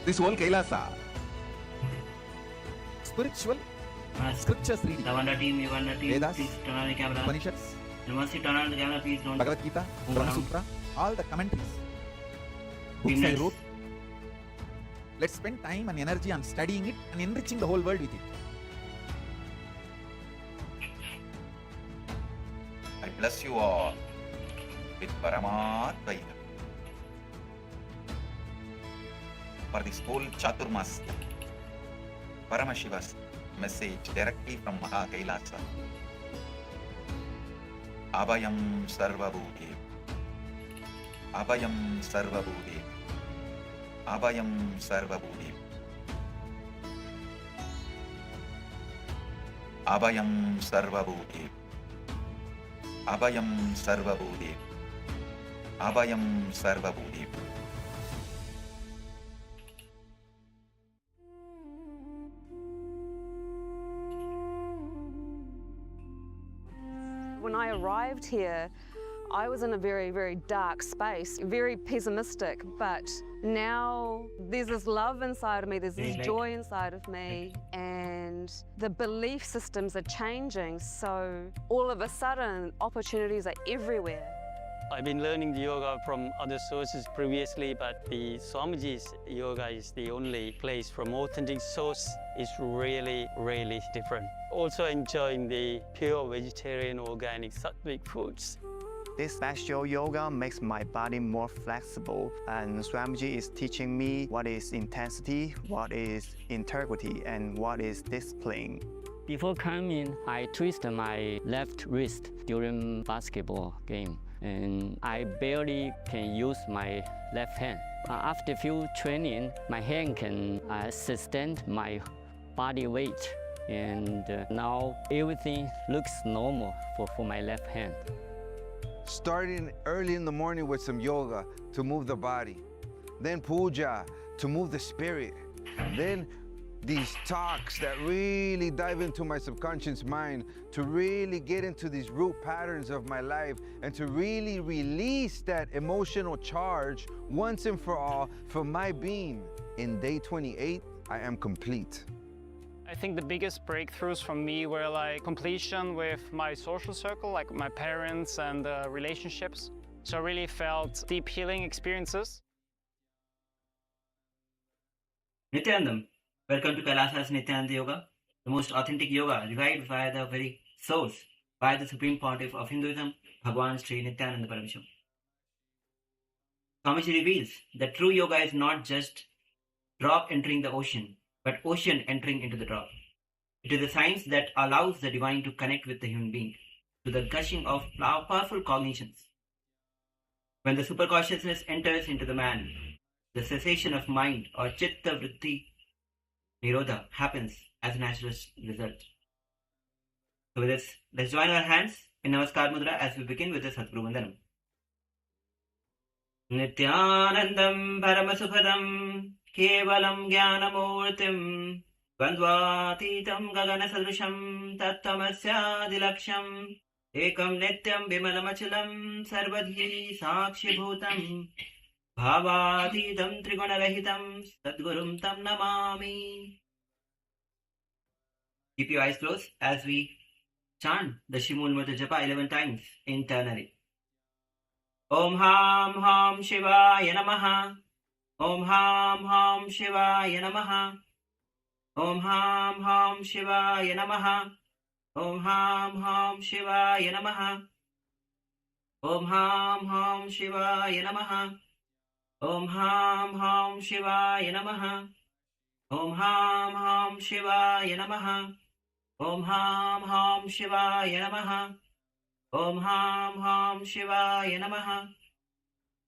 This whole Kailasa. Spiritual scriptures reading. The Wanda team, Vedas, please turn on the camera. Upanishads, Once you turn on the camera, please don't. Bhagavad Gita, Brahma Sutra, all the commentaries. Books I Goodness. wrote. Let's spend time and energy on studying it and enriching the whole world with it. I bless you all with Paramashiva for this whole Chaturmasya. Paramashiva's message directly from Kailasa. Abhayam Sarvabhuti. Abhayam Sarvabhuti. Abhayam Sarvabhuti. Abhayam Sarvabhuti. Abhayam Sarvabhuti. Abhayam Sarvabhuti. When I arrived here, I was in a very, very dark space, very pessimistic, but now there's this love inside of me, there's this joy inside of me, and the belief systems are changing, so all of a sudden opportunities are everywhere. I've been learning the yoga from other sources previously, but the Swamiji's yoga is the only place from authentic source. It's really, really different. Also enjoying the pure vegetarian, organic, sattvic foods. This special yoga makes my body more flexible, and Swamiji is teaching me what is intensity, what is integrity, and what is discipline. Before coming, I twisted my left wrist during basketball game, and I barely can use my left hand. After few training, my hand can sustain my body weight, and now everything looks normal for my left hand. Starting early in the morning with some yoga to move the body, then puja to move the spirit, then these talks that really dive into my subconscious mind to really get into these root patterns of my life and to really release that emotional charge once and for all for my being. In day 28, I am complete. I think the biggest breakthroughs for me were like completion with my social circle, like my parents and relationships. So I really felt deep healing experiences. Nithyanandam, welcome to Kailasa's Nithyananda Yoga, the most authentic yoga revived via the very source, by the Supreme Pontiff of Hinduism, Bhagavan Sri Nithyananda Paramashivam. Swamiji reveals that true yoga is not just drop entering the ocean, but ocean entering into the drop. It is a science that allows the divine to connect with the human being through the gushing of powerful cognitions. When the superconsciousness enters into the man, the cessation of mind or chitta vritti nirodha happens as a natural result. So with this, let's join our hands in Namaskar Mudra as we begin with the Sadguru Vandanam. Nithyanandam Paramasukadam Kevalam Jnanamurtim Bandvatitam Gagana Sadrisham Tattamasya Dilaksham Ekam Nityam Vimalamachalam Sarvadhi Sakshi Bhutam Bhavatitam Trigunarahitam Sadgurum Tam Namami. Keep your eyes closed as we chant the Shimul Murta Japa 11 times internally. Om Ham Ham Shivaya Namaha. Om Ham Ham Shivaya Namaha. Om Ham Ham Shivaya Namaha. Om Ham Ham Shivaya Namaha. Om Ham Ham Shivaya Namaha. Om Ham Ham Shivaya Namaha. Om Ham Ham Shivaya Namaha. Om Ham Ham Shivaya Namaha. Om Ham Ham Shivaya Namaha.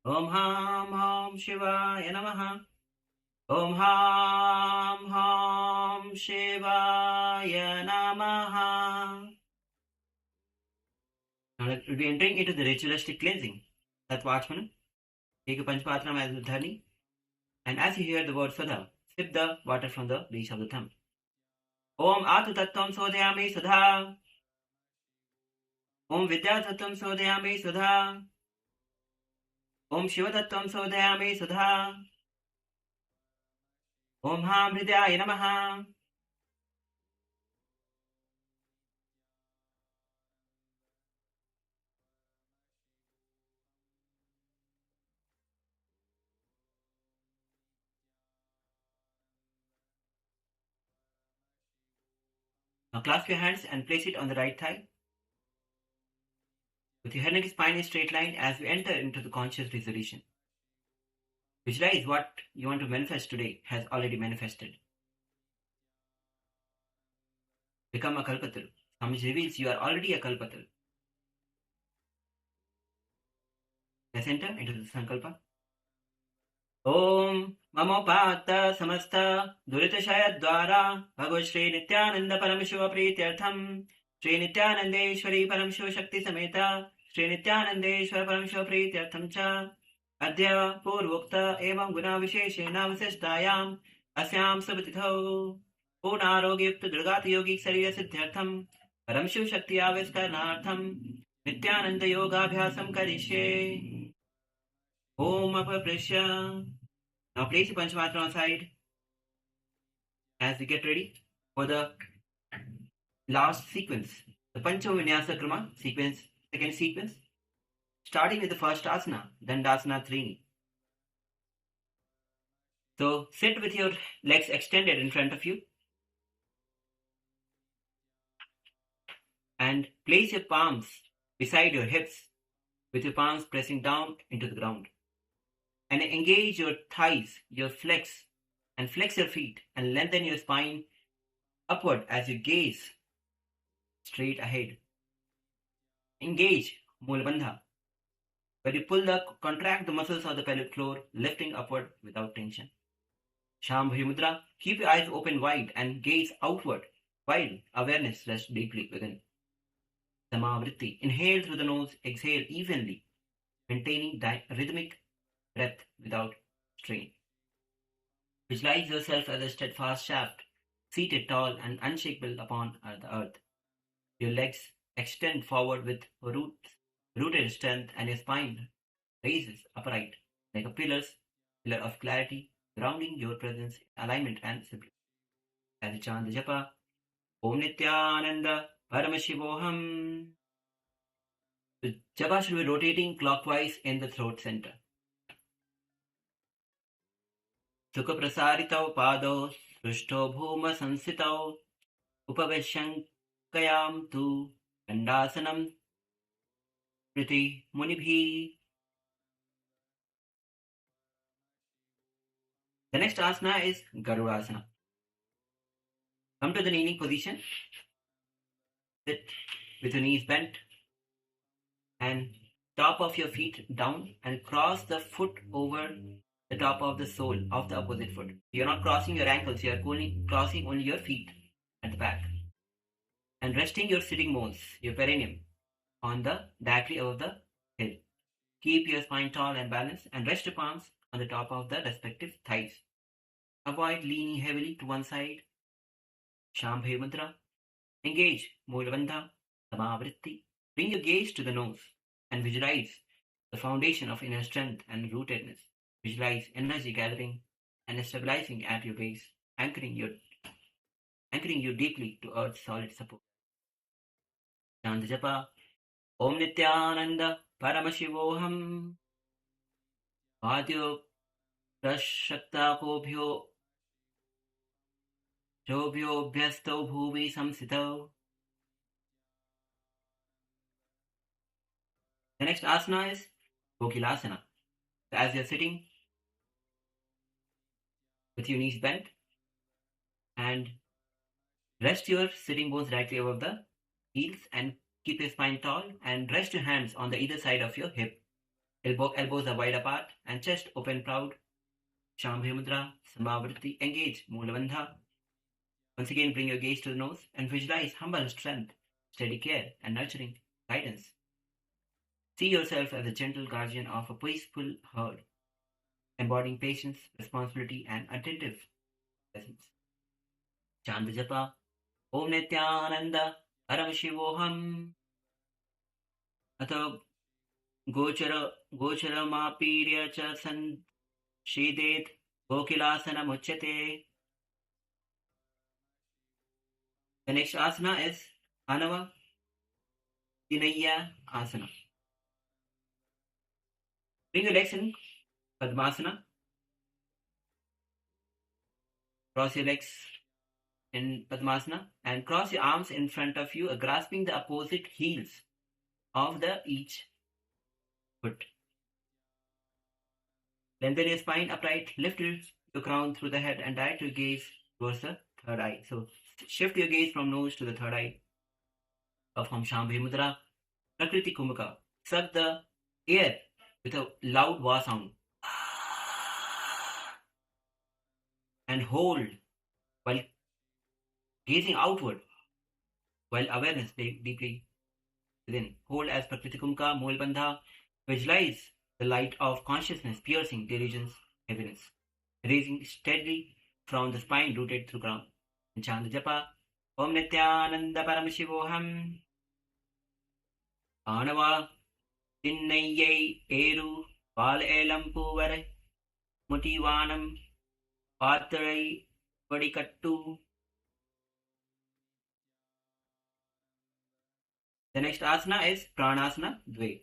Om Ham Ham Shivaya Namaha. Om Ham Ham Shivaya Namaha. Now we'll be entering into the ritualistic cleansing. Tattvachmanam. Take a panchpatram as the dhani, and as you hear the word Sudha, sip the water from the base of the thumb. Om Atu Tattvam Sodhyami Sudha. Om Vidya Tattvam Sodhyami Sudha. Om Shiva Tattvam Sodhyami Sudha. Om Ham Hridaya Namaha. Now clasp your hands and place it on the right thigh. With your head and spine in straight line as we enter into the conscious resolution. Visualize what you want to manifest today has already manifested. Become a Kalpatal. Swamiji reveals you are already a Kalpatal. Let's enter into the Sankalpa. Om Mamopata Samasta Duritashaya Dwara Bhagavad Shri Nithyananda Paramashiva Prityartham Shri Nithyanandeshwari Paramashiva Shakti Sameta Shri Nithyanandeshwara Paramashiva Prityartham Cha Adya Purvokta Evam Guna Visheshena Vasishtayam Asyam Sabatithau Purnarogipta Durgata Yogic Sarira Siddhyartham Paramashiva Shakti Aviskarnartham Nithyananda Yoga Abhyasam Karishe Om Apaprishya. Now place your Panchmatra on side as we get ready for the last sequence, the Vinyasa Krama sequence, second sequence, starting with the first asana, Dandasana Trini. So sit with your legs extended in front of you and place your palms beside your hips with your palms pressing down into the ground. And engage your thighs, your flex, and flex your feet and lengthen your spine upward as you gaze straight ahead. Engage Mula Bandha, where you contract the muscles of the pelvic floor, lifting upward without tension. Shambhavi Mudra, keep your eyes open wide and gaze outward while awareness rests deeply within. Samavritti, inhale through the nose, exhale evenly, maintaining rhythmic breath without strain. Visualize yourself as a steadfast shaft, seated tall and unshakable upon the earth. Your legs extend forward with rooted strength, and your spine raises upright like a pillar of clarity, grounding your presence in alignment and simplicity. As you chant the japa, Om Nithyananda Paramashivoham. The japa should be rotating clockwise in the throat center. Sukha prasaritau pado srushto bhuma sansitau upaveshankayam tu dandasanam priti munibhi. The next asana is Garudasana. Come to the kneeling position. Sit with your knees bent and top of your feet down and cross the foot over the top of the sole of the opposite foot. You're not crossing your ankles, you're crossing only your feet at the back. And resting your sitting bones, your perineum, on the diaphragm of the head. Keep your spine tall and balanced and rest your palms on the top of the respective thighs. Avoid leaning heavily to one side. Shambhavi Mudra. Engage Mula Bandha, Samavritti. Bring your gaze to the nose and visualize the foundation of inner strength and rootedness. Visualize energy gathering and stabilizing at your base, anchoring you deeply to Earth's solid support. Chant japa, Om Nithyananda Paramashivoham. Vadyo prashakta kobhyo jobhyo bhyasto bhuvi samsito. The next asana is Kokilasana. So as you're sitting with your knees bent and rest your sitting bones directly above the heels and keep your spine tall and rest your hands on the either side of your hip. Elbows are wide apart and chest open proud. Shambhavi Mudra, Samavritti, engage Mula Bandha. Once again, bring your gaze to the nose and visualize humble strength, steady care and nurturing guidance. See yourself as a gentle guardian of a peaceful herd, embodying patience, responsibility and attentive presence. Chant the japa, Om Nithyananda Paramashivoham. Atho Gochara Mapirya cha San Shidet Kokilasana Muchyate The next asana is Anava Vinaya asana. Bring your legs in Padmasana. Cross your legs in Padmasana and cross your arms in front of you, grasping the opposite heels of the each foot. Lengthen your spine upright, lift your crown through the head and direct your gaze towards the third eye. So shift your gaze from nose to the third eye. Perform Shambhavi Mudra, Prakriti Kumbhaka. Suck the air with a loud va sound. And hold while gazing outward, while awareness deeply within. Hold as Prakriti Kumbhaka, Mool Bandha. Visualize the light of consciousness piercing delusions, heaviness, raising steadily from the spine rooted through ground. And chant the japa, Om Nithyananda Paramashivoham. Anava Tinnayai Eru Pal Elampu Vare Mutivanam Patrai Vadikattu. The next asana is Pranasana Dve.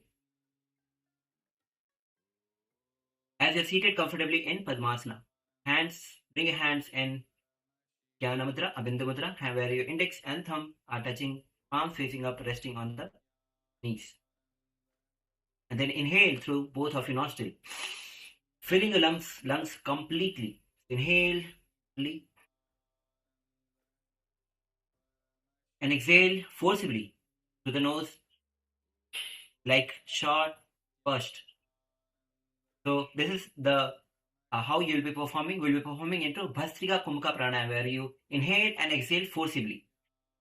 As you're seated comfortably in Padmasana, bring your hands in Jnana Mudra, Abindu Mudra, where your index and thumb are touching, palms facing up, resting on the knees. And then inhale through both of your nostrils, filling the lungs completely. Inhale fully and exhale forcibly through the nose like short burst. So this is the how you will be performing. We will be performing into Bhastrika Kumbhaka Pranayama, where you inhale and exhale forcibly.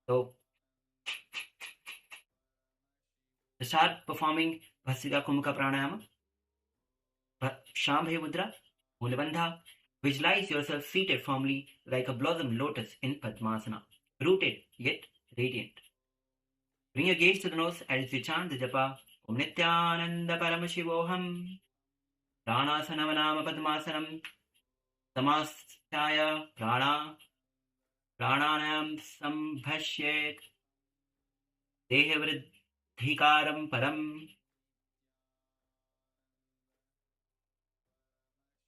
So start performing Bhastrika Kumbhaka Pranayama. Shambhavi Mudra, Mulabandha. Visualize yourself seated firmly like a blossom lotus in Padmasana, rooted yet radiant. Bring your gaze to the nose as you chant the japa Om Nithyananda Paramashivoham. Pranasanam Padmasanam Samasthaya Prananam Sambhashyet Dehavriddhikaram Param.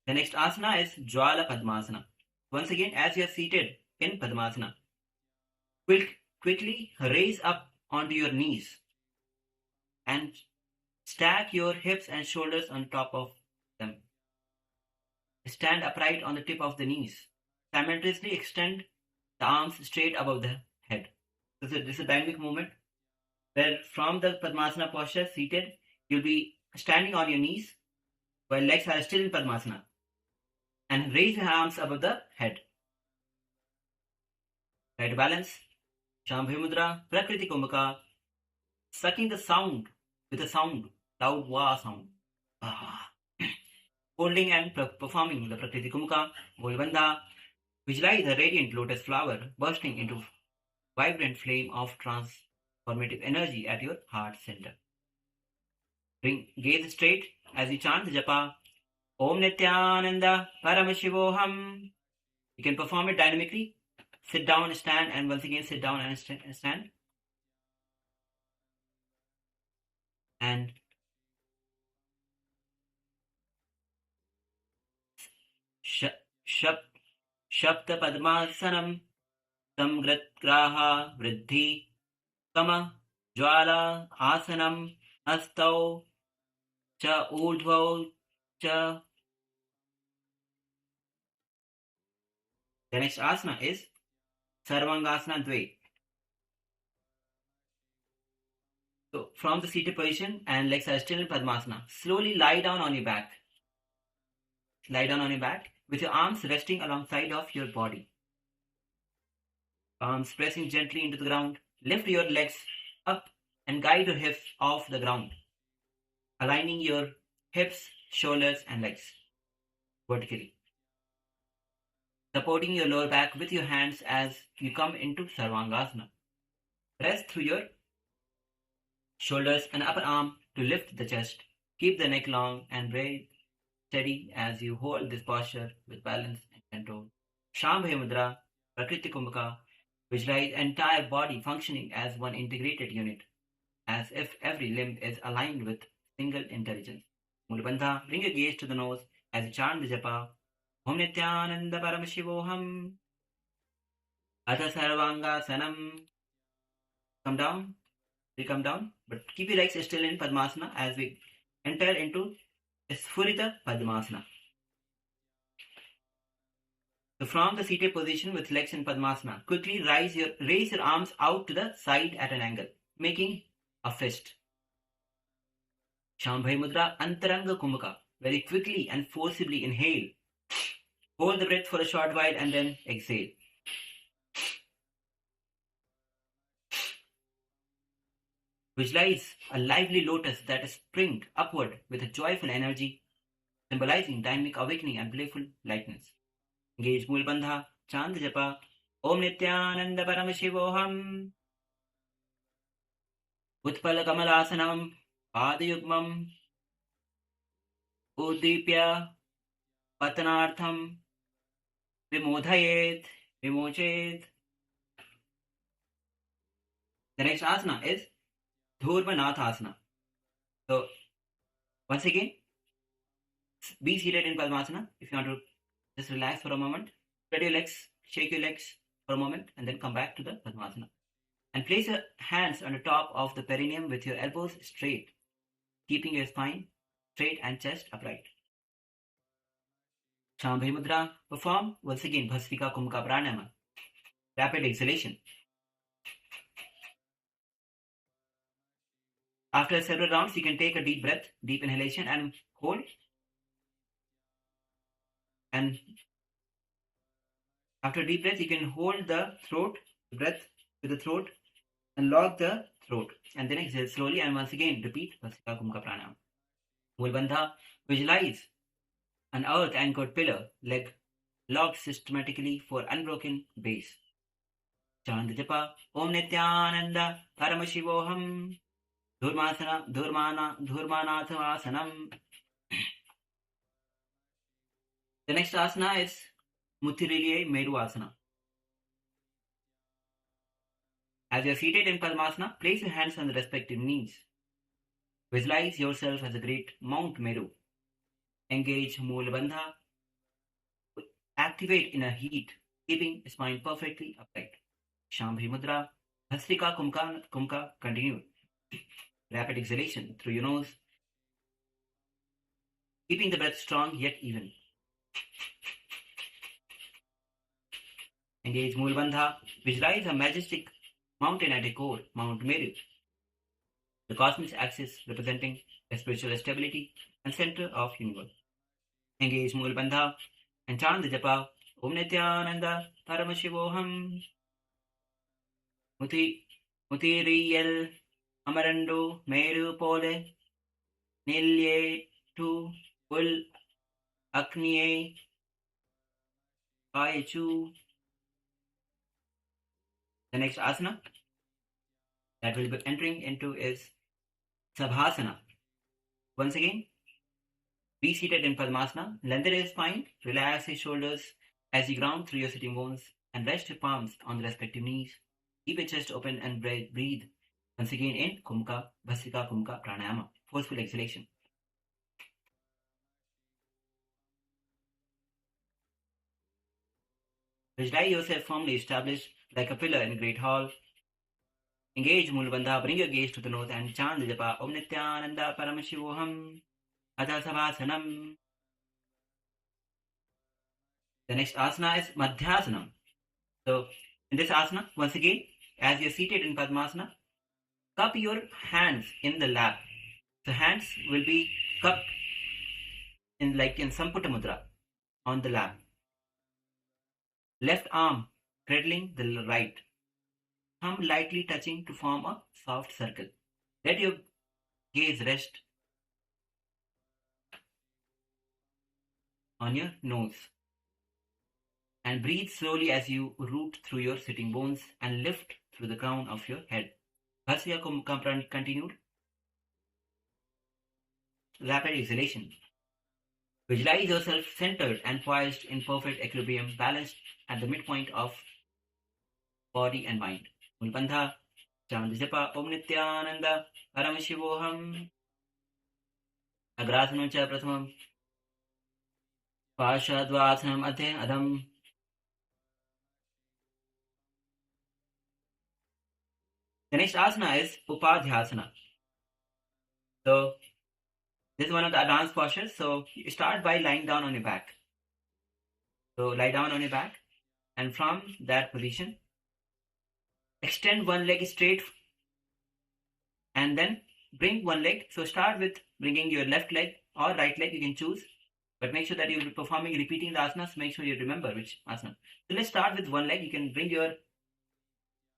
The next asana is Jwala Padmasana. Once again, as you are seated in Padmasana, quickly raise up onto your knees and stack your hips and shoulders on top of them. Stand upright on the tip of the knees. Simultaneously extend the arms straight above the head. This is a dynamic movement where from the Padmasana posture, seated, you'll be standing on your knees while legs are still in Padmasana. And raise your arms above the head. Try to balance. Shambhavi Mudra, Prakriti Kumbhaka. Sucking the sound with a sound, loud va sound. Holding and performing the Prakriti Kumbhaka, Golbandha. Visualize the radiant lotus flower bursting into vibrant flame of transformative energy at your heart center. Bring gaze straight as you chant the japa Om Nithyananda Paramashivoham. You can perform it dynamically. Sit down, stand, and once again sit down and stand. And Shapta Padmasanam Samgratgraha Vriddhi Kama Jwala Asanam Astau Cha Urdhvau Cha. The next asana is Sarvangasana Dve. So from the seated position and legs are still in Padmasana, slowly lie down on your back. Lie down on your back with your arms resting alongside of your body. Arms pressing gently into the ground. Lift your legs up and guide your hips off the ground. Aligning your hips, shoulders and legs vertically. Supporting your lower back with your hands as you come into Sarvangasana. Press through your shoulders and upper arm to lift the chest. Keep the neck long and breathe steady as you hold this posture with balance and control. Shambhavi Mudra, Prakriti Kumbhaka. Visualize entire body functioning as one integrated unit, as if every limb is aligned with single intelligence. Mulabandha, bring your gaze to the nose as you chant the japa. Om Nithyananda Paramashivoham. Atha Sarvanga Sanam. Come down. We come down, but keep your legs still in Padmasana as we enter into Sphurita Padmasana. So from the seated position with legs in Padmasana, quickly raise your arms out to the side at an angle, making a fist. Shambhavi Mudra Antaranga Kumbhaka. Very quickly and forcibly inhale. Hold the breath for a short while and then exhale. Visualize a lively lotus that is springed upward with a joyful energy, symbolizing dynamic awakening and playful lightness. Engage Mulbandha, chant the japa, Om Nithyananda Paramashivoham. Utpala Kamalasanam, Padayugmam, Udipya, Patanartham, Vimodhayet, Vimochet. The next asana is Dhurvanathasana. So, once again, be seated in Padmasana. If you want to just relax for a moment, spread your legs, shake your legs for a moment, and then come back to the Padmasana. And place your hands on the top of the perineum with your elbows straight, keeping your spine straight and chest upright. Shambhavi Mudra. Perform once again Bhasvika Kumbhaka Pranayama. Rapid exhalation. After several rounds, you can take a deep breath, deep inhalation, and hold. And after a deep breath, you can hold the breath with the throat, and lock the throat. And then exhale slowly, and once again repeat Bhasvika Kumbhaka Pranayama. Mulbandha. Visualize an earth-anchored pillar, leg locked systematically for unbroken base. Chant the japa, Om Nithyananda Paramashivoham. Dhurmanathasanam. The next asana is Muthiriliye Meru Asana. As you are seated in Padmasana, place your hands on the respective knees. Visualize yourself as a great Mount Meru. Engage Mulabandha. Activate inner heat, keeping the spine perfectly upright. Shambhavi Mudra. Bhasrika Kumbhaka. Continue. Rapid exhalation through your nose, keeping the breath strong yet even. Engage Mulbandha. Visualize a majestic mountain at a core, Mount Meru, the cosmic axis representing a spiritual stability and center of universe. Engage Mulbandha and chant the japa, Om Nithyananda Paramashivoham. Mutiriyal Amarando Meru Pole Nilye Tu Ul Akniye Payechu. The next asana that we'll be entering into is Sabhasana. Once again, be seated in Padmasana, lengthen your spine, relax your shoulders as you ground through your sitting bones, and rest your palms on the respective knees. Keep your chest open and breathe. Once again in Kumbhaka, Bhasrika Kumbhaka Pranayama, forceful exhalation. Visualize yourself firmly established like a pillar in a great hall. Engage Mulabandha, bring your gaze to the nose and chant the japa, Om Nithyananda Paramashivoham. Atha Sabhasanam. The next asana is Madhyasanam. So, in this asana, once again, as you are seated in Padmasana, cup your hands in the lap. The hands will be cupped in Samputa Mudra on the lap. Left arm cradling the right. Thumb lightly touching to form a soft circle. Let your gaze rest on your nose. And breathe slowly as you root through your sitting bones and lift through the crown of your head. Bhasya Kumbhaka continued. Rapid exhalation. Visualize yourself centered and poised in perfect equilibrium, balanced at the midpoint of body and mind. Mulbandha, chant japa Om Nithyananda Paramashivoham. Agrasanam cha prasamam. Pashadvasanam adhe adam. The next asana is Upadhyasana. So, this is one of the advanced postures. So, you start by lying down on your back. So, lie down on your back, and from that position, extend one leg straight, and then bring one leg. So, start with bringing your left leg or right leg, you can choose. But make sure that you'll be performing, repeating the asanas. Make sure you remember which asana. So, let's start with one leg. You can bring your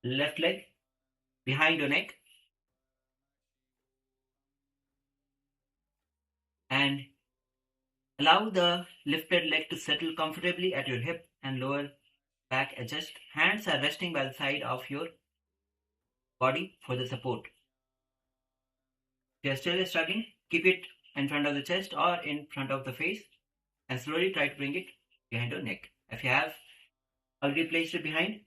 left leg behind your neck and allow the lifted leg to settle comfortably at your hip and lower back adjust. Hands are resting by the side of your body for the support. If you are still struggling, keep it in front of the chest or in front of the face and slowly try to bring it behind your neck. If you have already placed it behind,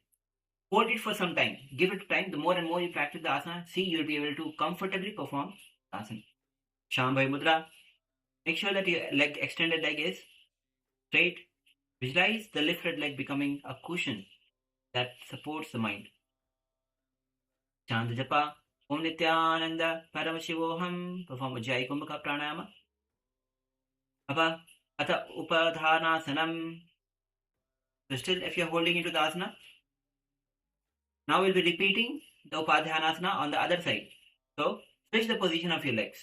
hold it for some time. Give it time. The more and more you practice the asana, see, you'll be able to comfortably perform the asana. Shambhavi Mudra. Make sure that your extended leg is straight. Visualize the lifted leg becoming a cushion that supports the mind. Chant japa Om Nithyananda Paramashivoham. Perform Ujjayi Kumbhaka pranayama. Ata upadhanasanam. So still, if you are holding into the asana, now we'll be repeating the upadhyanasana on the other side. So switch the position of your legs.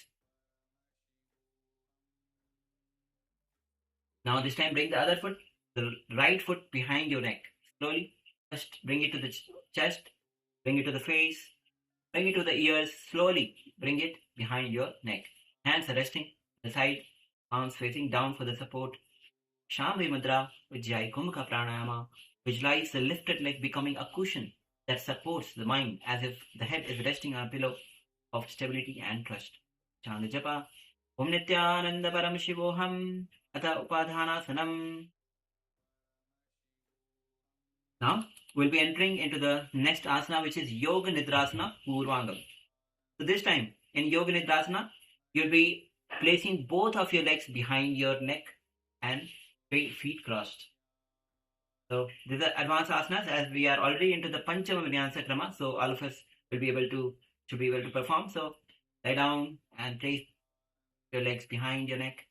Now this time bring the other foot, the right foot behind your neck. Slowly, just bring it to the chest, bring it to the face, bring it to the ears. Slowly bring it behind your neck. Hands are resting the side, arms facing down for the support. Shambhavi Mudra, Ujjayi Kumbhaka pranayama. Visualize the lifted leg becoming a cushion that supports the mind as if the head is resting on a pillow of stability and trust. Chant japa Om Nithyananda Paramashivoham. Ata upadhanasanam. Now we'll be entering into the next asana, which is Yoga Nidrasana Purvangam. So this time in Yoga Nidrasana, you'll be placing both of your legs behind your neck and feet crossed. So these are advanced asanas, as we are already into the Panchama Vinyasa Krama. So all of us should be able to perform. So lie down and place your legs behind your neck.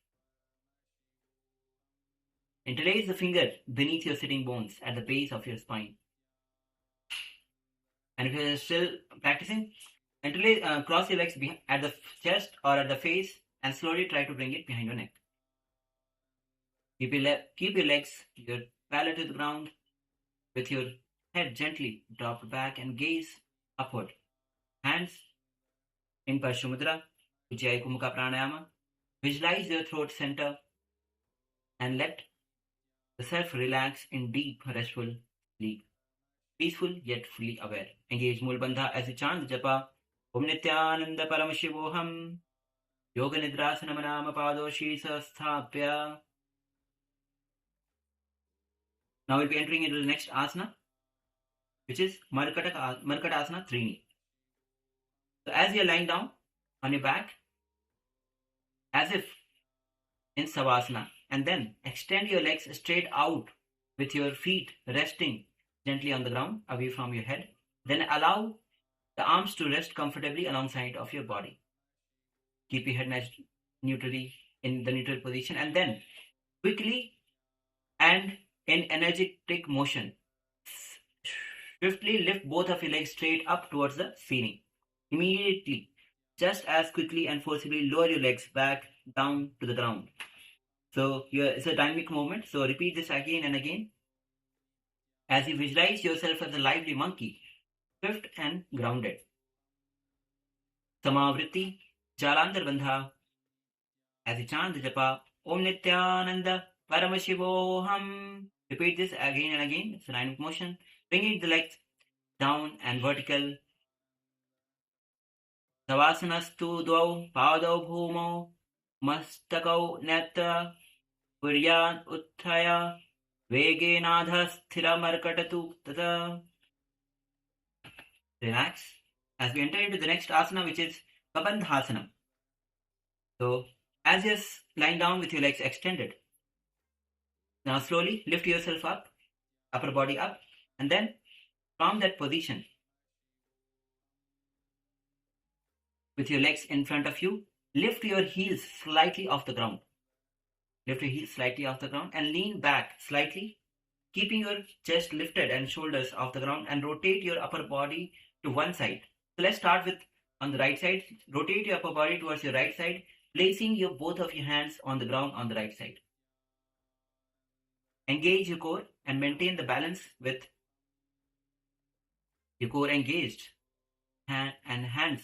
Interlace the finger beneath your sitting bones at the base of your spine. And if you're still practicing, cross your legs at the chest or at the face and slowly try to bring it behind your neck. Keep your legs, your palate to the ground, with your head gently dropped back and gaze upward. Hands in Parshamudra, Ujjayi Kumbhaka pranayama. Visualize your throat center and let the self relax in deep restful sleep. Peaceful yet fully aware. Engage Mulbandha as you chant japa Om Nithyananda Paramashivoham. Yoga Nidrasana Manama Padoshi Sasthapya. Now we'll be entering into the next asana, which is Markatasana Trini. So as you're lying down on your back, as if in Savasana, and then extend your legs straight out with your feet resting gently on the ground away from your head. Then allow the arms to rest comfortably alongside of your body. Keep your head nice neutrally in the neutral position, and then quickly and in energetic motion, swiftly lift both of your legs straight up towards the ceiling. Immediately, just as quickly and forcibly lower your legs back down to the ground. So it's a dynamic movement. So repeat this again and again as you visualize yourself as a lively monkey, swift and grounded. Samavritti Jalandhar Bandha. As you chant the japa Om Nithyananda Paramashivoham. Repeat this again and again. It's a dynamic motion. Bringing the legs down and vertical. Savasanastu dvau padau bhumau mastakau netta puryat utthaya vegenadha sthira markatatu tata. Relax as we enter into the next asana, which is Bandhasana. So, as you're lying down with your legs extended, now slowly lift yourself up, upper body up, and then from that position, with your legs in front of you, lift your heels slightly off the ground. Lift your heels slightly off the ground and lean back slightly, keeping your chest lifted and shoulders off the ground, and rotate your upper body to one side. So let's start with on the right side. Rotate your upper body towards your right side, placing your both of your hands on the ground on the right side. Engage your core and maintain the balance with your core engaged and hands.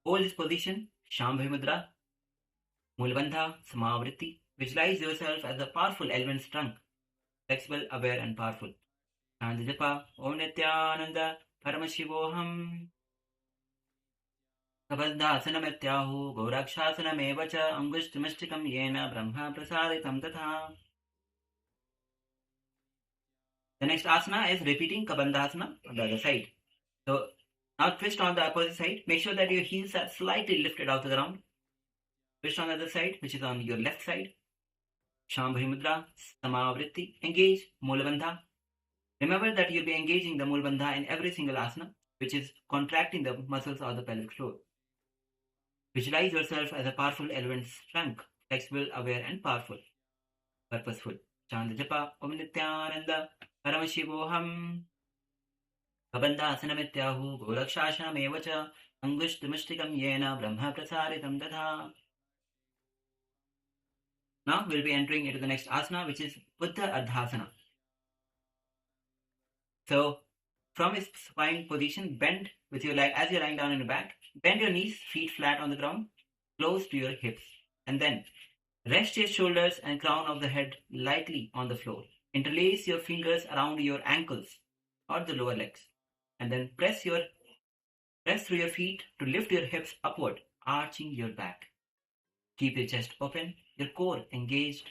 Hold this position, Shambhavi Mudra, Mulabandha, Samavritti. Visualize yourself as a powerful elephant's trunk, flexible, aware, and powerful. And Japa, Om Nithyananda Paramashivoham. Kabandhasanamethyahu Gorakshasanamevacha Angushtimastikam Yena Brahma Prasaditam Tatha. The next asana is repeating Kabandhasana on the other side. So now twist on the opposite side. Make sure that your heels are slightly lifted off the ground. Twist on the other side, which is on your left side. Shambhavi Mudra, Samavritti. Engage Mulabandha. Remember that you'll be engaging the Mulabandha in every single asana, which is contracting the muscles of the pelvic floor. Visualize yourself as a powerful elephant's trunk, flexible, aware, and powerful, purposeful. Chant Japa, Om Nithyananda Paramashivoham. Kabandhasanamethyahu Gorakshasanamevacha Angushtimastikam Yena Brahma Prasaditam Tatha. Now we'll be entering into the next asana, which is Buddha Ardhasana. So, from a spine position, bend with your leg as you're lying down in your back. Bend your knees, feet flat on the ground, close to your hips. And then rest your shoulders and crown of the head lightly on the floor. Interlace your fingers around your ankles or the lower legs. And then press through your feet to lift your hips upward, arching your back. Keep your chest open, your core engaged.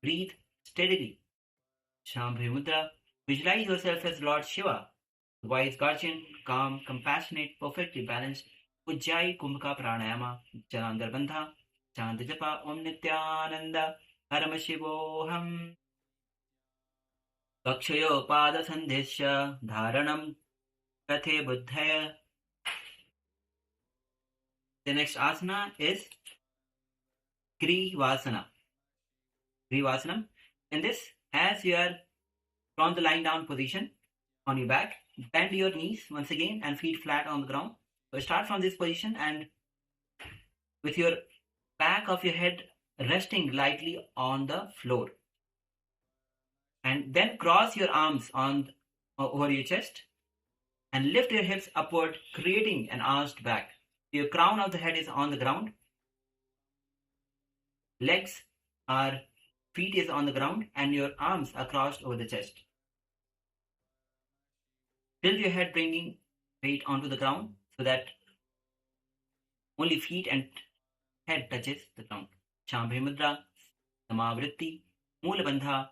Breathe steadily. Shambhavi Mudra. Visualize yourself as Lord Shiva, the wise guardian, calm, compassionate, perfectly balanced. Ujjayi Kumbhaka Pranayama, Jalandhar Bandha, Chant Japa, Om Nithyananda Paramashivoham. Kakshayo Pada Sandhesya, Dharanam Kathe Buddhaya. The next asana is Grihvasana. Grihvasanam. In this, as you are from the lying down position on your back, bend your knees once again and feet flat on the ground. So start from this position and with your back of your head resting lightly on the floor. And then cross your arms over your chest and lift your hips upward, creating an arched back. Your crown of the head is on the ground. Feet is on the ground and your arms are crossed over the chest. Tilt your head, bringing weight onto the ground so that only feet and head touches the ground. Shambhavi Mudra, Samavritti, Mulabandha.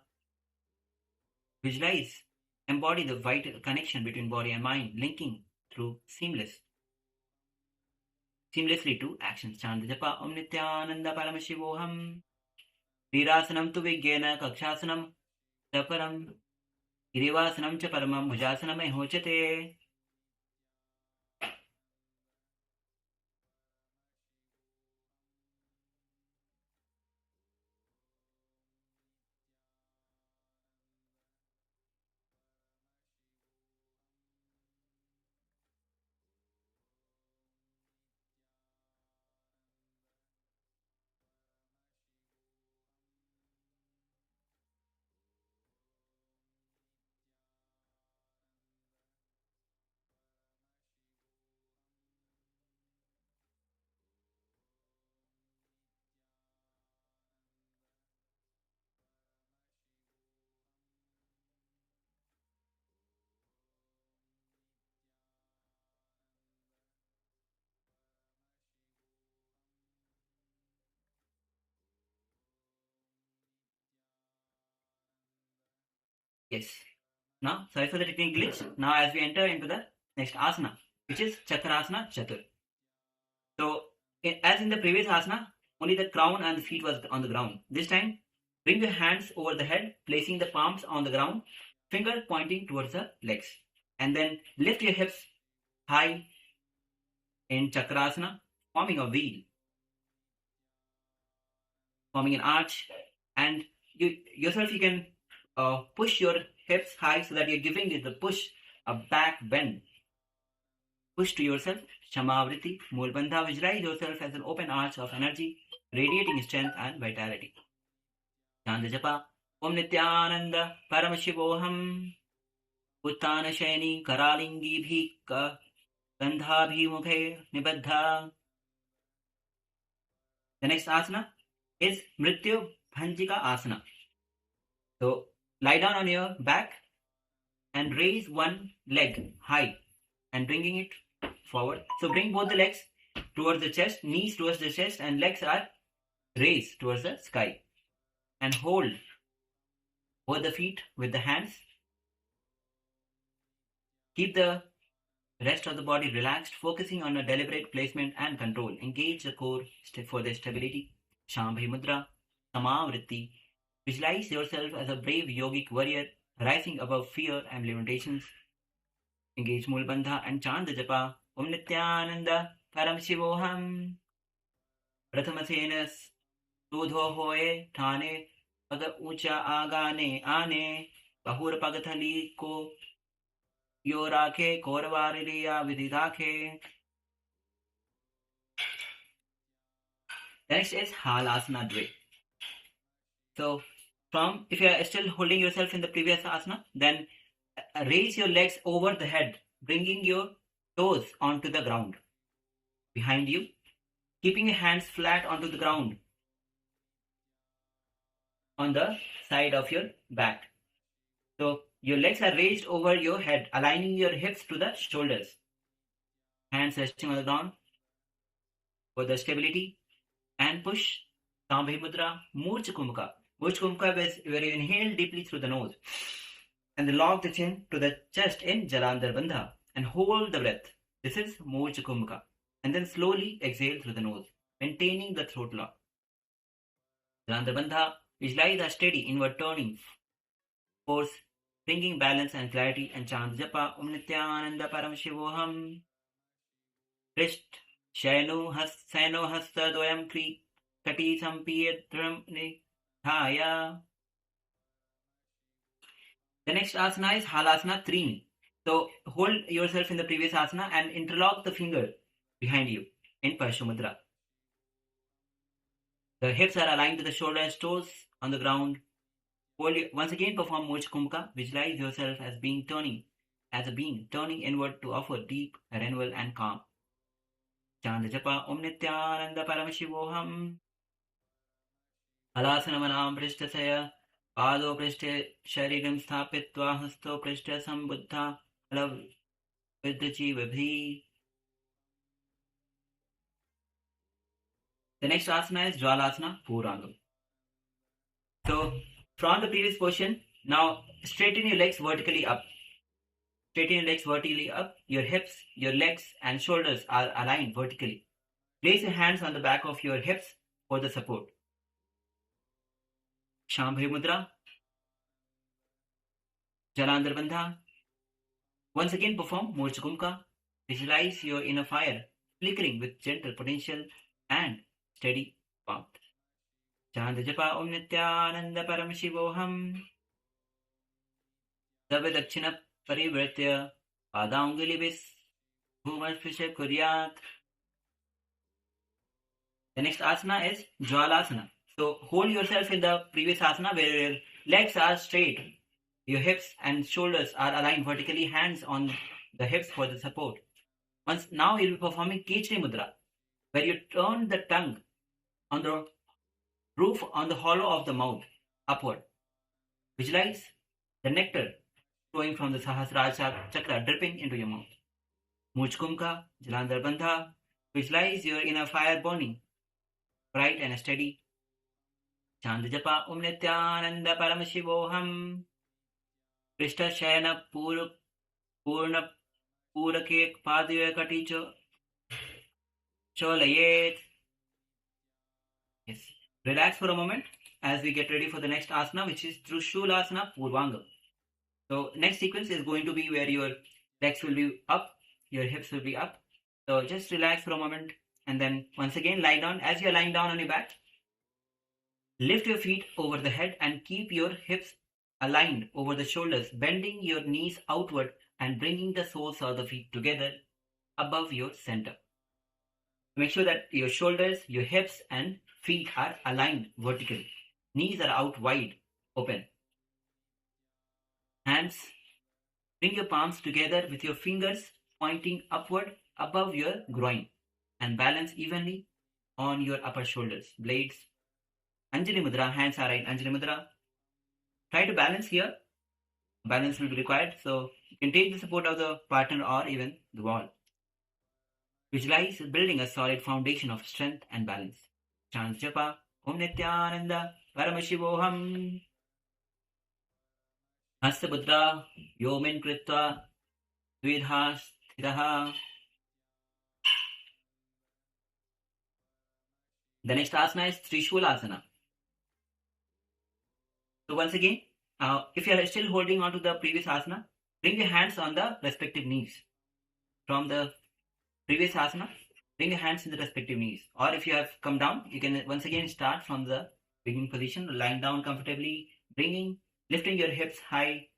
Visualize, embody the vital connection between body and mind, linking through seamlessly to actions. Chant Japa, Om Nithyananda Paramashivoham. Virasanam tu Vigyena Kakshaasanam Taparam. Grihvasanam cha Paramam Bhujasanam Hochate. Yes. Now, sorry for the technical glitch. Now, as we enter into the next asana, which is Chakrasana Chatur. So, as in the previous asana, only the crown and the feet was on the ground. This time, bring your hands over the head, placing the palms on the ground, finger pointing towards the legs. And then lift your hips high in Chakrasana, forming a wheel, forming an arch. And you can push your hips high so that you're giving it the push, a back bend. Push to yourself, Shamavriti, Mulbandha. Visualize yourself as an open arch of energy, radiating strength and vitality. Chanda Japa, Om Nithyananda Paramashivoham, Uttana Shaini Karalingi Bhika, Gandha Bhimukhe Nibaddha. The next asana is Mrityu Bhanjika Asana. So, lie down on your back and raise one leg high and bringing it forward. So bring both the legs towards the chest, knees towards the chest, and legs are raised towards the sky. And hold both the feet with the hands. Keep the rest of the body relaxed, focusing on a deliberate placement and control. Engage the core for the stability. Shambhi Mudra, Samavritti. Visualize yourself as a brave yogic warrior rising above fear and limitations. Engage Mulbandha and chant the japa. Om Nithyananda Paramashivoham. Prathamasenas Sudho Hoye Thane Paga Ucha Agane Ane Bahur Pagathali Ko Yorake Korvariliya Vididake. Next is Halasana Dve. So, if you are still holding yourself in the previous asana, then raise your legs over the head, bringing your toes onto the ground behind you, keeping your hands flat onto the ground on the side of your back. So, your legs are raised over your head, aligning your hips to the shoulders. Hands resting on the ground for the stability. And push Sambhi Mudra, Murcha Kumbhaka. Murcha Kumbhaka is where you inhale deeply through the nose and then lock the chin to the chest in Jalandhar Bandha and hold the breath. This is Murcha Kumbhaka. And then slowly exhale through the nose, maintaining the throat lock. Jalandhar Bandha, visualize a steady inward turning force, bringing balance and clarity, and chant Japa Om Nithyananda Paramashivoham. Wrist Shaino Hasta Doyam Kri Kati Sampiyatram Nithaya. The next asana is Halasana Trini. So hold yourself in the previous asana and interlock the finger behind you in Parshamudra. The hips are aligned to the shoulders, toes on the ground. Once again perform Murcha Kumbhaka. Visualize yourself as a being turning inward to offer deep renewal and calm. Chant Japa Om Nithyananda Paramashivoham. Halasana Manam Prishtasaya Pado Prishte Shariram Sthapitva Hasto Prishta Sambuddha Alav Viddachi Vibhi. The next asana is Jwalasana Purangam. So, from the previous portion, now straighten your legs vertically up. Straighten your legs vertically up. Your hips, your legs and shoulders are aligned vertically. Place your hands on the back of your hips for the support. Shambhi Mudra. Jalandhar Bandha. Once again perform Murcha Kumbhaka. Visualize your inner fire flickering with gentle potential and steady warmth. Chant Japa Om Nithyananda Paramashivoham. Dabadakshina Parivritya Padangulibis Bhumarsprisha Kuryat. The next asana is Jwalasana. So hold yourself in the previous asana where your legs are straight. Your hips and shoulders are aligned vertically, hands on the hips for the support. Now you'll be performing Kechri Mudra, where you turn the tongue on the roof on the hollow of the mouth upward. Visualize the nectar flowing from the Sahasrara chakra dripping into your mouth. Murcha Kumbhaka, Jalandhar Bandha. Visualize your inner fire burning, bright and steady. Chant Japa Om Nithyananda Paramashivoham. Prishta Shayana Purna Purake Padya Katicho Cholayet. Yes. Relax for a moment as we get ready for the next asana, which is Trishula Purvanga. So next sequence is going to be where your legs will be up, your hips will be up. So just relax for a moment and then once again lie down. As you're lying down on your back, lift your feet over the head and keep your hips aligned over the shoulders, bending your knees outward and bringing the soles of the feet together above your center. Make sure that your shoulders, your hips and feet are aligned vertically. Knees are out wide, open. Hands, bring your palms together with your fingers pointing upward above your groin and balance evenly on your upper shoulders. Blades, Anjali Mudra, hands are in Anjali Mudra. Try to balance here. Balance will be required, so you can take the support of the partner or even the wall. Visualize building a solid foundation of strength and balance. Chant Japa, Om Nithyananda Paramashivoham. Hastabudra, Yomen Kritva, Dvidha Sthiraha. The next asana is Trishulasana. So once again, if you are still holding on to the previous asana, bring your hands on the respective knees. From the previous asana, bring your hands in the respective knees. Or if you have come down, you can once again start from the beginning position, lying down comfortably, lifting your hips high,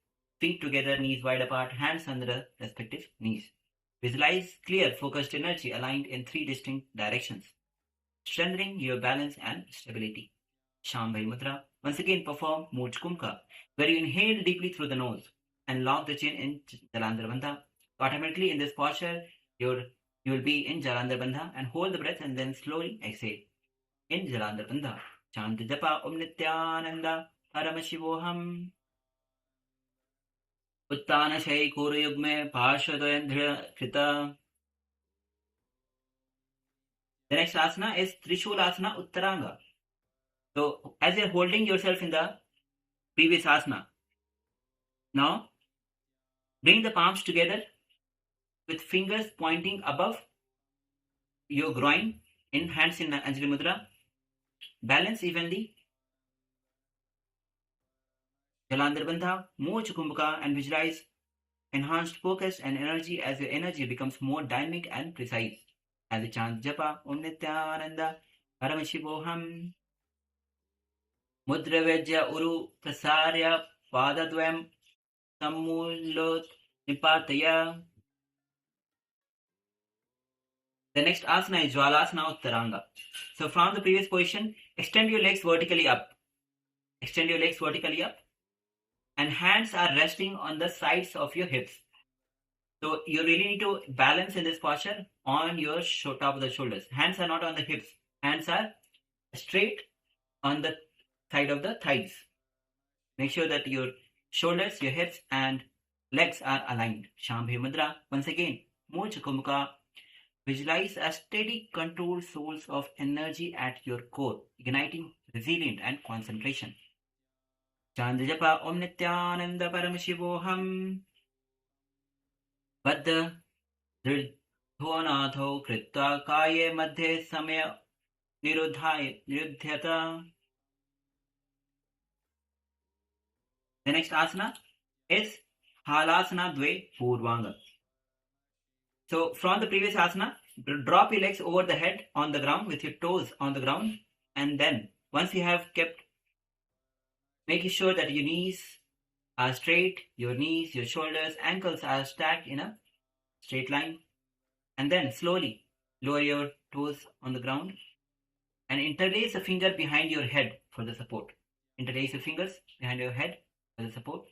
feet together, knees wide apart, hands under the respective knees. Visualize clear, focused energy aligned in 3 distinct directions, strengthening your balance and stability. Shambhavi Mudra. Once again, perform Murj Kumka, where you inhale deeply through the nose and lock the chin in Jalandhar Bandha. Automatically in this posture, you will be in Jalandhar Bandha and hold the breath and then slowly exhale in Jalandhar Bandha. Chant Japa Om Nithyananda Paramashivoham. Uttana Shay Kuru Yugme Parshadayandhra Krita. The next asana is Trishulasana Uttaranga. So as you're holding yourself in the previous asana, now bring the palms together with fingers pointing above your groin, in hands in Anjali Mudra. Balance evenly. Jalandhar Bandha, Mocha Kumbhaka, and visualize enhanced focus and energy as your energy becomes more dynamic and precise. As a chant Japa Om Nithyananda Paramashivoham. Mudra Vejya Uru Prasarya Padadvayam Sammulot Nipataya. The next asana is Jwalasana Uttaranga. So from the previous position, extend your legs vertically up. Extend your legs vertically up. And hands are resting on the sides of your hips. So you really need to balance in this posture on your top of the shoulders. Hands are not on the hips. Hands are straight on the side of the thighs. Make sure that your shoulders, your hips and legs are aligned. Shambhavi Mudra. Once again, Mocha Kumbhaka. Visualize a steady, controlled source of energy at your core, igniting resilience and concentration. Chant Japa Om Nithyananda Paramashivoham. Baddha Dridhonatho Kritva Kaye Madhye Samaya Nirudhyata. The next asana is Halasana Dve Purvanga. So from the previous asana, drop your legs over the head on the ground with your toes on the ground, and then once you have kept, making sure that your knees are straight, your knees, your shoulders, ankles are stacked in a straight line, and then slowly lower your toes on the ground and interlace a finger behind your head for the support. Interlace your fingers behind your head for the support.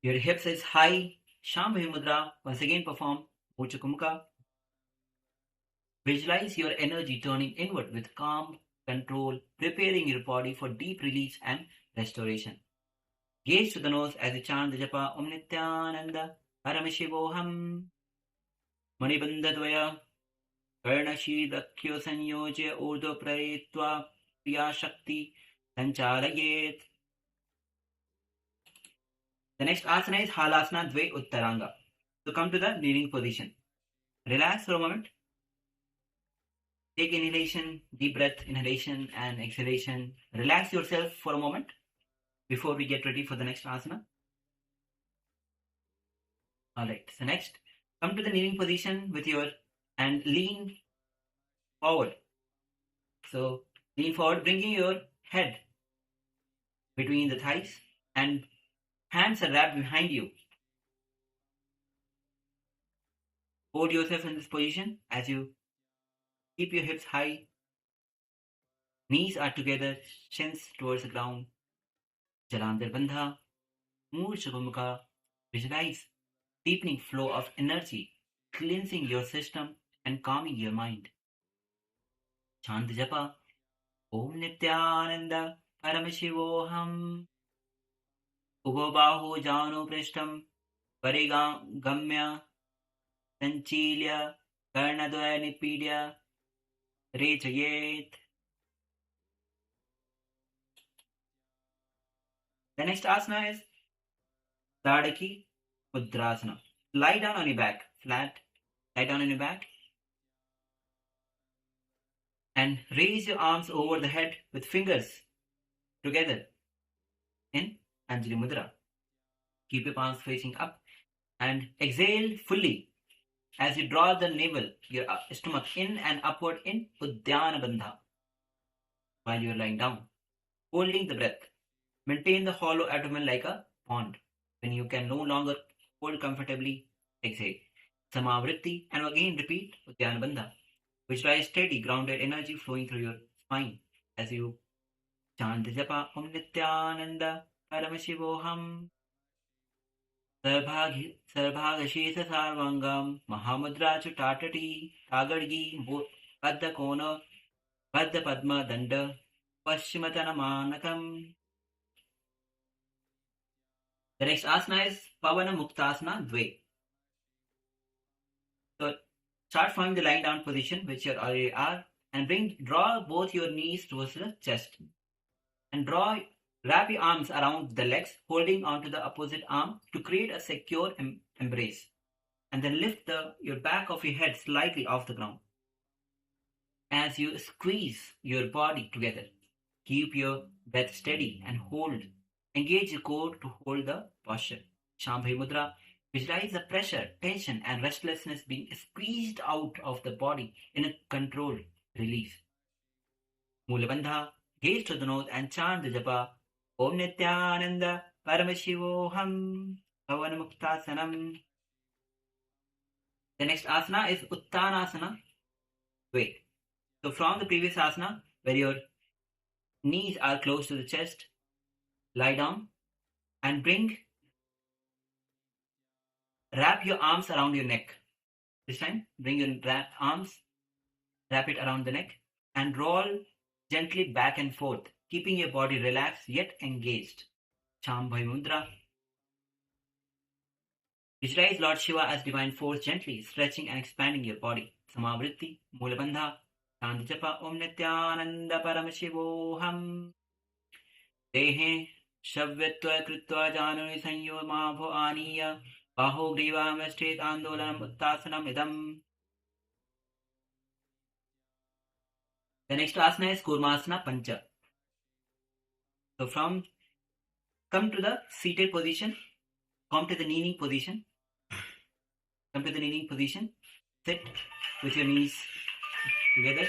Your hips is high. Shambhavi Mudra. Once again perform Mocha Kumbhaka. Visualize your energy turning inward with calm control, preparing your body for deep release and restoration. Gaze to the nose as you chant the japa Om Nithyananda Paramashivoham. Manibandha Dvaya Karnashi Dakyo Sanyojya Urdo Praretva Priya Shakti Sanchalayet. The next asana is Halasana Dve Uttaranga. So come to the kneeling position. Relax for a moment. Take inhalation, deep breath, inhalation and exhalation. Relax yourself for a moment before we get ready for the next asana. Alright, so next, come to the kneeling position and lean forward. So lean forward, bringing your head between the thighs and hands are wrapped behind you. Hold yourself in this position as you keep your hips high. Knees are together, chins towards the ground. Jalandhar Bandha, Murcha Bhumika. Visualize deepening flow of energy, cleansing your system and calming your mind. Chant Japa, Om Nithyananda Paramashivoham. Ugobaho Jano Prishtam, Parigamya, Sanchilya, Karnadvaya Nipidya, Rechayet. The next asana is Tadaki Mudrasana. Lie down on your back, flat. Lie down on your back. And raise your arms over the head with fingers together in Anjali Mudra. Keep your palms facing up and exhale fully as you draw the navel, your stomach in and upward in Uddiyana Bandha while you are lying down. Holding the breath. Maintain the hollow abdomen like a pond. When you can no longer hold comfortably, exhale. Samavritti and again repeat Uddiyana Bandha. Visualize steady, grounded energy flowing through your spine as you chant Japa Om Nithyananda Paramashivoham. Sarvagashesa Sarvangam Mahamudra Chutatati Tagadgi Padda Kona Padda Padma Danda Paschimatana Manakam. The next asana is Pavana Muktasana Dve. So start from the lying down position, which you already are, and draw both your knees towards the chest. And wrap your arms around the legs, holding onto the opposite arm to create a secure embrace. And then lift your back of your head slightly off the ground. As you squeeze your body together, keep your breath steady and hold. Engage your core to hold the posture. Shambhavi Mudra. Visualize the pressure, tension and restlessness being squeezed out of the body in a controlled release. Mula Bandha. Gaze to the north and chant the japa Om Nithyananda Paramashivoham Bhavana Muktasanam. The next asana is Uttanasana. Wait. So from the previous asana, where your knees are close to the chest, lie down and wrap your arms around your neck. This time, bring your arms, wrap it around the neck and roll gently back and forth, keeping your body relaxed yet engaged. Shambhavi Mudra. Visualize Lord Shiva as divine force gently stretching and expanding your body. Samavritti, Mula Bandha, Chant Japa Om Nithyananda Paramashivoham. Dehe Shavvetva Kritva Januni Sanyo Mavo Aniya Baho Griva Mestet Andolanam Uttasanam Idam. The next asana is Kurmasana Pancha. So come to the seated position, come to the kneeling position, sit with your knees together.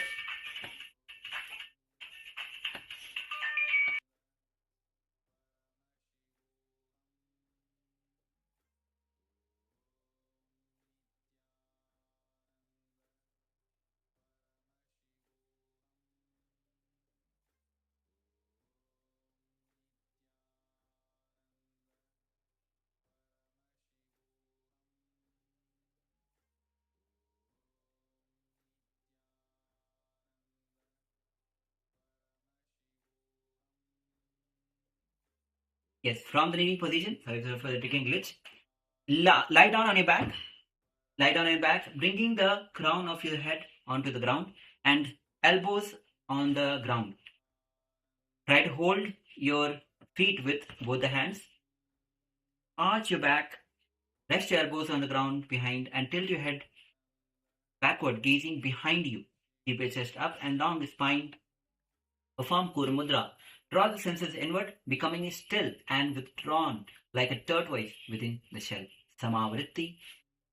Yes, from the kneeling position, sorry for the ticking glitch. Lie down on your back. Lie down on your back, bringing the crown of your head onto the ground and elbows on the ground. Try to hold your feet with both the hands arch your back, rest your elbows on the ground behind, and tilt your head backward, gazing behind you. Keep your chest up and down the spine. Perform Kura Mudra. Draw the senses inward, becoming still and withdrawn like a tortoise within the shell. Samavritti.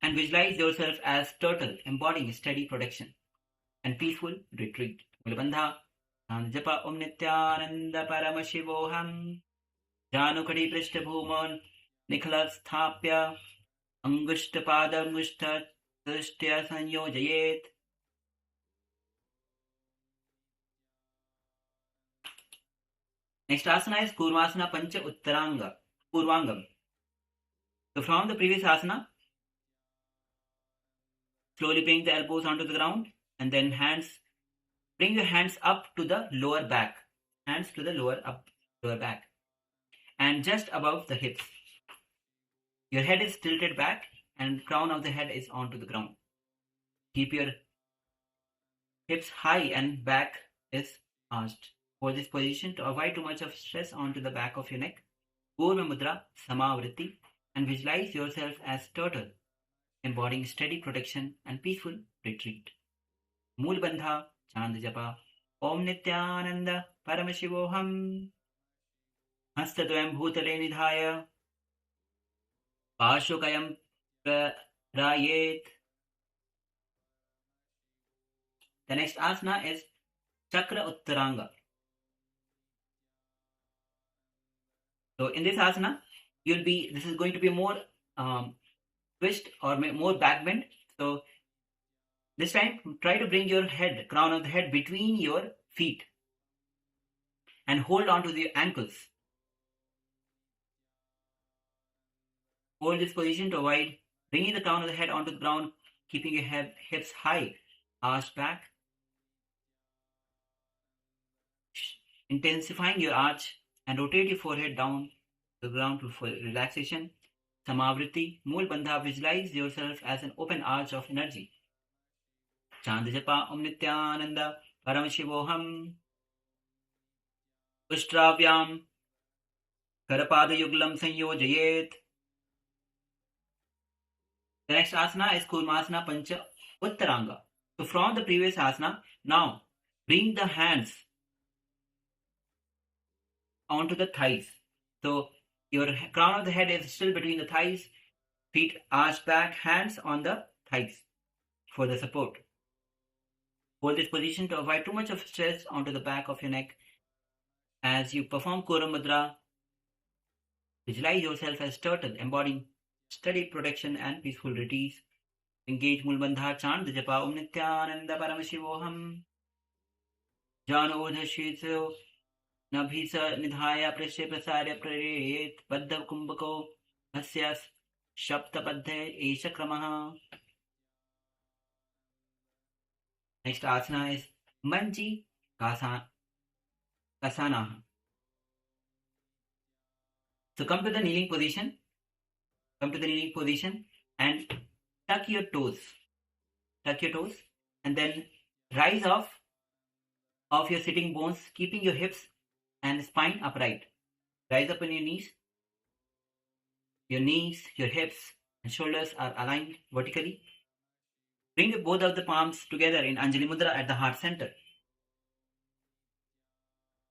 And visualize yourself as turtle, embodying steady protection and peaceful retreat. Mulabandha. Japa Om Nithyananda Paramashivoham. Janukadi Prishtabhumon. Nikhala Sthapya. Angushtapada Mushta Drishtya Sanyojayet. Next asana is Kurmasana Pancha Uttaranga, Purvangam. So from the previous asana, slowly bring the elbows onto the ground and then bring your hands up to the lower back. Hands to the lower back. And just above the hips. Your head is tilted back and crown of the head is onto the ground. Keep your hips high and back is arched. For this position, to avoid too much of stress onto the back of your neck, Purva Mudra, Samavritti, and visualize yourself as turtle, embodying steady protection and peaceful retreat. Mool Bandha, Chand Japa, Om Nithyananda Paramashivoham, Hastadvayam Bhutale Nidhaya, Pashukayam Prayet. The next asana is Chakra Uttaranga. So in this asana, this is going to be more twist or more back bend. So this time, try to bring your crown of the head between your feet and hold on to the ankles. Hold this position to avoid bringing the crown of the head onto the ground, keeping your hips high, arched back. Intensifying your arch and rotate your forehead down to the ground for relaxation. Samavritti, Mool Bandha, visualize yourself as an open arch of energy. Chand Japa Om Nithyananda Paramashivoham. Ushtravyam Karapada Yuglam Sanyojayet. The next asana is Kurmasana Pancha Uttaranga. So from the previous asana, now bring the hands onto the thighs. So your crown of the head is still between the thighs, feet arched back, hands on the thighs for the support. Hold this position to avoid too much of stress onto the back of your neck. As you perform Kura Mudra, visualize yourself as turtle, embodying steady protection and peaceful retreat. Engage Mulbandha, chant the Japa Om Nithyananda Paramashivoham. Jano Udhashitso Nabhisa Nidhaya Prashe Prasarya Prayet Baddha Kumbhako Hasyas Shapta Padhe Esha Kramaha. Next asana is Manji Kasana. So come to the kneeling position. And tuck your toes. And then rise off your sitting bones, keeping your hips and spine upright. Rise up on your knees. Your hips and shoulders are aligned vertically. Bring both of the palms together in Anjali Mudra at the heart center.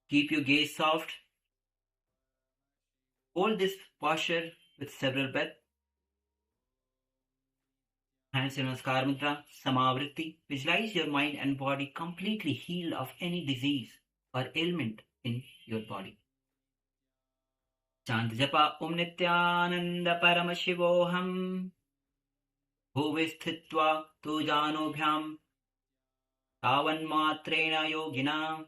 Keep your gaze soft. Hold this posture with several breaths. Hands in Namaskar Mudra, Samavritti. Visualize your mind and body completely healed of any disease or ailment in your body. Chant Japa Om Nithyananda Paramashivoham. Bhuvistitva Tujanobhyam Tavan Matrena Yogina.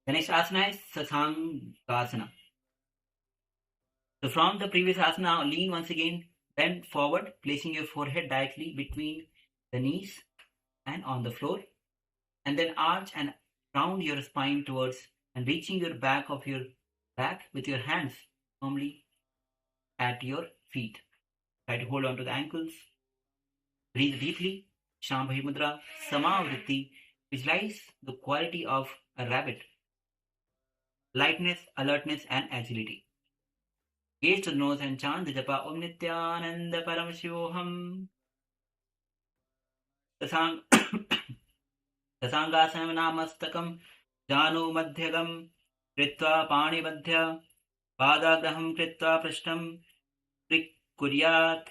The next asana is Sasangasana. So from the previous asana, lean once again, bend forward, placing your forehead directly between the knees and on the floor. And then arch and round your spine towards and reaching your back with your hands firmly at your feet. Try to hold on to the ankles. Breathe deeply. Shambhavi Mudra, Samavritti. Visualize the quality of a rabbit. lightness, alertness, and agility. Gaze to the nose and chant the japa Om Nithyananda Paramashivoham. Sasangasanam namastakam janu madhyagam kritva pani madhya padagraham kritva prashtam kuryat.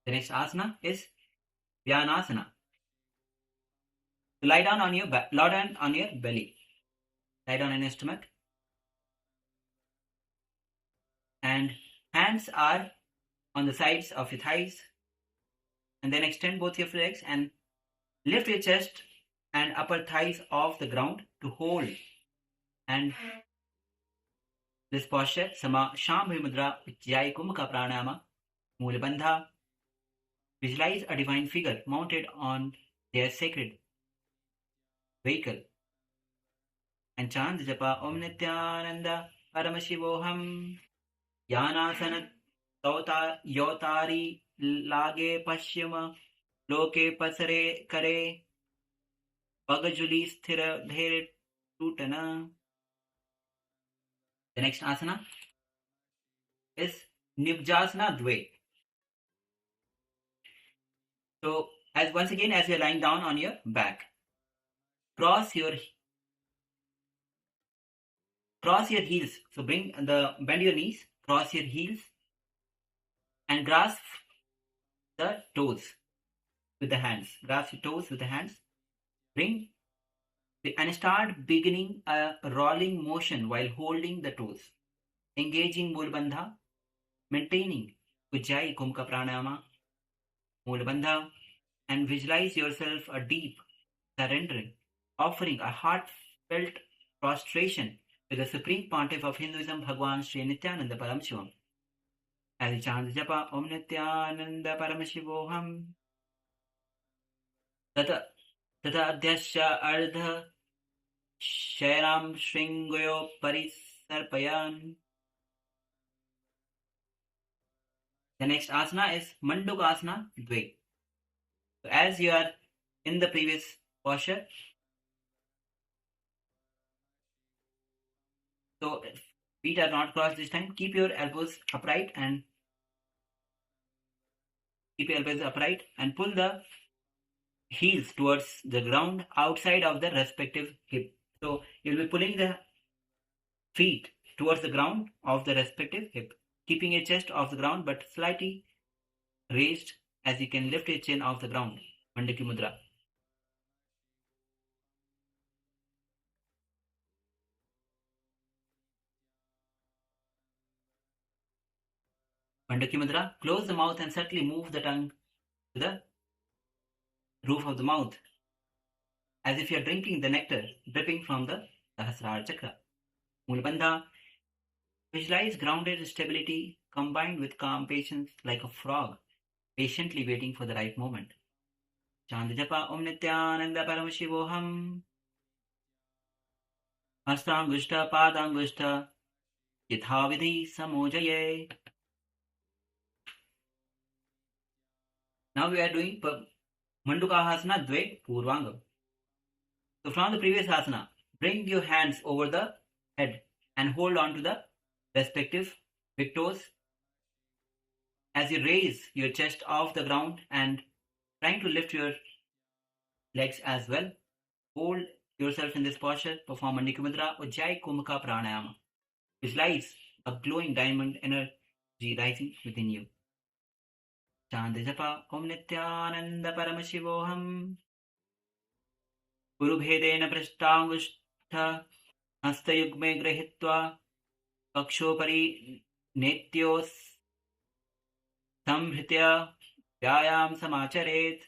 The next asana is Vyanasana. So lie down on your belly. Lie down on your stomach. And hands are on the sides of your thighs. And then extend both your legs and lift your chest and upper thighs off the ground to hold. And this posture, Sama Shambhavi Mudra, Ujjayi Kumbhaka Pranayama, Mula Bandha. Visualize a divine figure mounted on their sacred vehicle. And chant the japa Om Nithyananda Paramashivoham. Yanasana Yotari Lage Pashyama Loke Pasare Kare Pagajuli Sthira Dhere Tutana. The next asana is Nivjasana Dve. So, once again, as you're lying down on your back, cross your heels. So bend your knees, cross your heels, and grasp the toes with the hands. Grasp your toes with the hands. And start beginning a rolling motion while holding the toes. Engaging Mula Bandha, maintaining Ujjayi Kumbhaka Pranayama, Mula Bandha, and visualize yourself a deep surrendering, offering a heartfelt prostration to the Supreme Pontiff of Hinduism, Bhagavan Sri Nithyananda Paramashivam. As you chant the japa Om Nithyananda Paramashivoham. Tata Adhyasya Ardha Shairam Shringoyo Parisarpayan. The next asana is Mandukasana Dve. So as you are in the previous posture, so feet are not crossed this time. Keep your elbows upright and pull the heels towards the ground outside of the respective hip. So you'll be pulling the feet towards the ground of the respective hip, keeping your chest off the ground but slightly raised as you can lift your chin off the ground. Mandaki Mudra. Mandaki Mudra. Close the mouth and subtly move the tongue to the roof of the mouth, as if you are drinking the nectar dripping from the Sahasrara Chakra. Mula Bandha. Visualize grounded stability combined with calm patience like a frog, patiently waiting for the right moment. Chant japa Om Nithyananda Paramashivoham. Hastangushta Padangushta Yathavidhi Samojaye. Now we are doing Mandukahasana Dve Purvangam. So from the previous asana, bring your hands over the head and hold on to the respective big toes. As you raise your chest off the ground and trying to lift your legs as well, hold yourself in this posture. Perform Mandaki Mudra Ujjayi Kumbhaka Pranayama. Visualize a glowing diamond energy rising within you. Chant japa Om Nithyananda Paramashivoham. Gurubhedena Prashtangushta Hastayugme Grahitva Pakshopari Netyos Samhritya Vyayam Samacharet.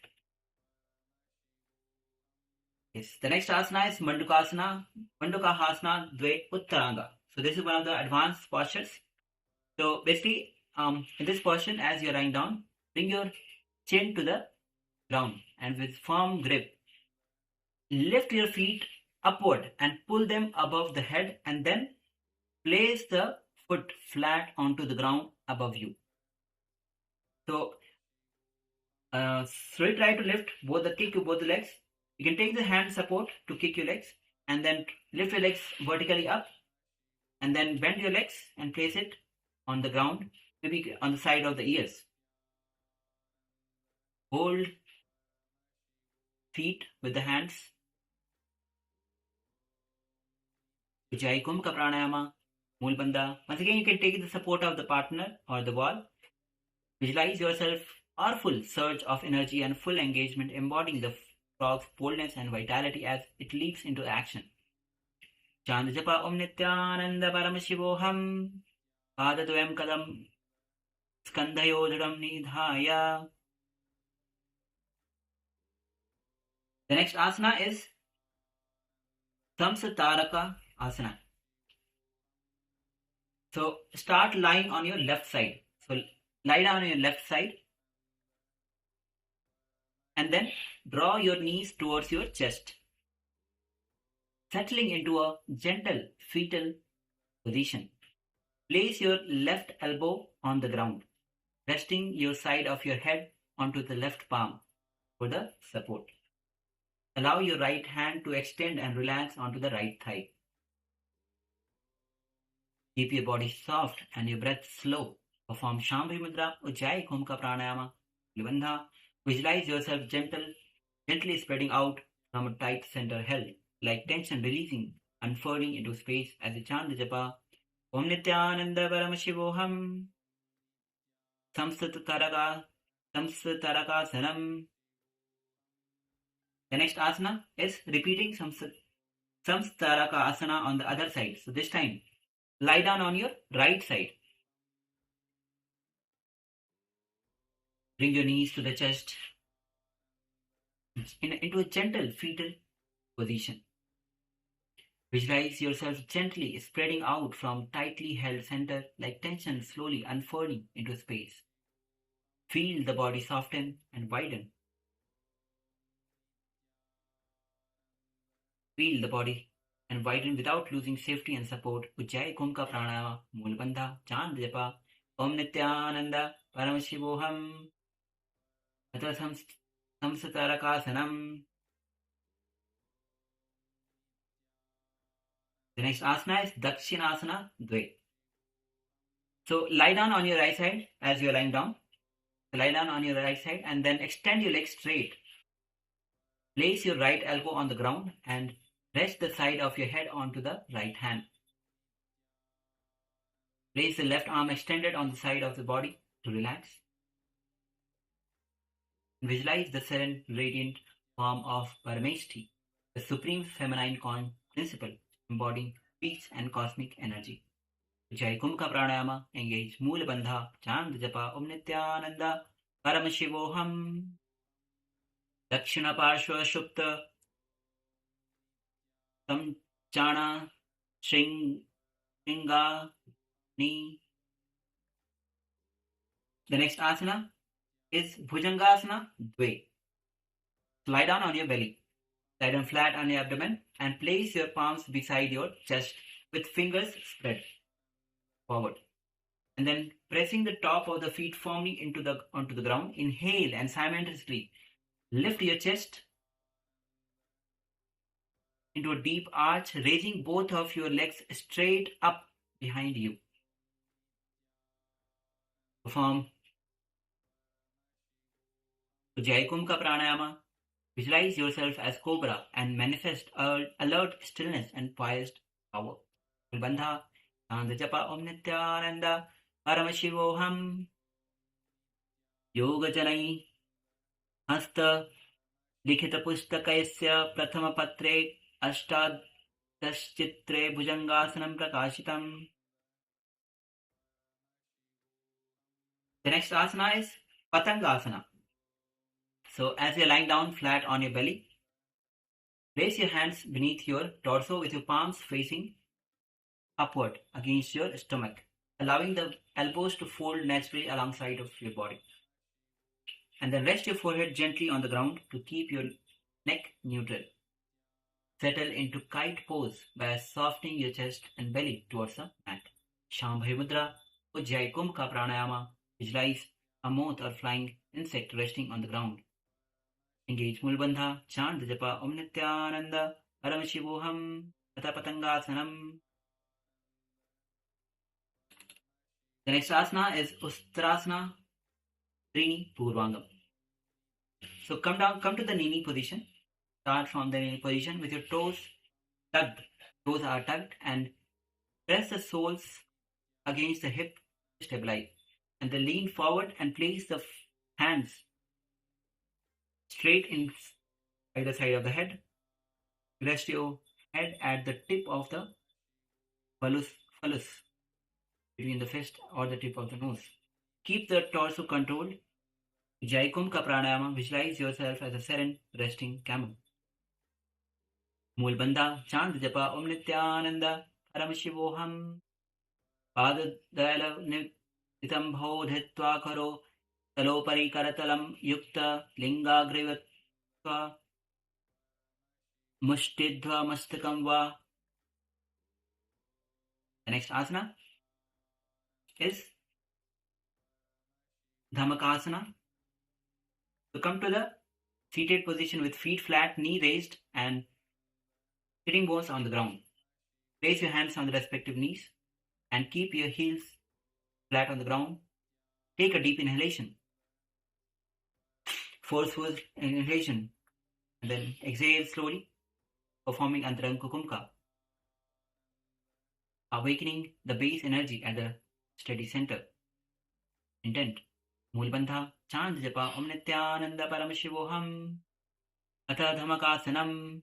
Yes, the next asana is Mandukahasana Dve Uttaranga. So this is one of the advanced postures. So basically, in this posture, as you're lying down, bring your chin to the ground and with firm grip, lift your feet upward and pull them above the head, and then place the foot flat onto the ground above you. So try to lift both the legs. You can take the hand support to kick your legs, and then lift your legs vertically up, and then bend your legs and place it on the ground, maybe on the side of the ears. Hold feet with the hands. Ujjayi Kumbhaka Pranayama, Mool Bandha. Once again, you can take the support of the partner or the wall. Visualize yourself powerful surge of energy and full engagement, embodying the frog's boldness and vitality as it leaps into action. Chant japa Om Nithyananda Paramashivoham Padadvayam Kadam Skandhayodhram Nidhaya. The next asana is Samsataraka Asana. So start lying on your left side. So lie down on your left side and then draw your knees towards your chest, settling into a gentle fetal position. Place your left elbow on the ground, resting your side of your head onto the left palm for the support. Allow your right hand to extend and relax onto the right thigh. Keep your body soft and your breath slow. Perform Shambhavi Mudra, Ujjayi Kumbhaka Pranayama, Bandha. Visualize yourself gently spreading out from a tight center held, like tension releasing, unfurling into space as you chant the japa Om Nithyananda Paramashivoham Samsataraka Sanam. The next asana is repeating Samsataraka asana on the other side. So this time, lie down on your right side. Bring your knees to the chest into a gentle fetal position. Visualize yourself gently spreading out from tightly held center like tension slowly unfurling into space. Feel the body soften and widen. Feel the body and widen without losing safety and support. Ujjayi Kumbhaka Pranayama, Mool Bandha, Chant Japa, Om Nithyananda Paramashivoham, Atha Samsatarakasanam. The next asana is Dakshinasana Dve. So lie down on your right side as you are lying down. So lie down on your right side and then extend your legs straight. Place your right elbow on the ground and rest the side of your head onto the right hand. Place the left arm extended on the side of the body to relax. Visualize the serene, radiant form of Parameshti, the supreme feminine principle embodying peace and cosmic energy. Ujjayi Kumbhaka Pranayama, engage Mool Bandha, chant japa Om Nithyananda Paramashivoham. Dakshina Parshva Shupta Samchana Shringa Ni. The next asana is Bhujangasana Dve. Lie down on your belly. Lie down flat on your abdomen and place your palms beside your chest with fingers spread forward. And then pressing the top of the feet firmly onto the ground, inhale and simultaneously lift your chest into a deep arch, raising both of your legs straight up behind you. Perform Ujjayi Kumbhaka Pranayama. Visualize yourself as cobra and manifest alert stillness and poised power. Bandha, Chant Japa Om Nithyananda Paramashivoham. Yoga Janai Hasta Likhita Pustakayasya Prathama Patre Ashtad Chitre Bhujangasanam Prakashitam. The next asana is Patangasana. So as you're lying down flat on your belly, place your hands beneath your torso with your palms facing upward against your stomach, allowing the elbows to fold naturally alongside of your body. And then rest your forehead gently on the ground to keep your neck neutral. Settle into kite pose by softening your chest and belly towards the mat. Shambhavi Mudra, Ujjayi Kumbhaka Pranayama. Visualize a moth or flying insect resting on the ground. Engage Mool Bandha, chant the japa Om Nithyananda Paramashivoham, Tata Patangasanam. The next asana is Ustrasana, Trini Purvangam. So come to the Nini position. Start from the Nini position with your toes tugged. Toes are tugged and press the soles against the hip to stabilize. And then lean forward and place the hands straight in either side of the head. Rest your head at the tip of the phallus, between the fist or the tip of the nose. Keep the torso controlled. Jaikumka pranayama, visualize yourself as a serene, resting camel. Mool bandha, chant japa, Om Nithyananda Paramashivoham. Padadayala nitam bho dhitva karo, talopari karatalam yukta lingagrivatva, mushtidva mastakam va. The next asana is Dhammakasana. So come to the seated position with feet flat, knee raised, and sitting bones on the ground. Place your hands on the respective knees and keep your heels flat on the ground. Take a deep inhalation, forceful inhalation, and then exhale slowly, performing Antaranga Kukumka, awakening the base energy at the steady center. Intent. Mulbandha, chant japa, Om Nithyananda Paramashivoham, Atha Dhamakasanam.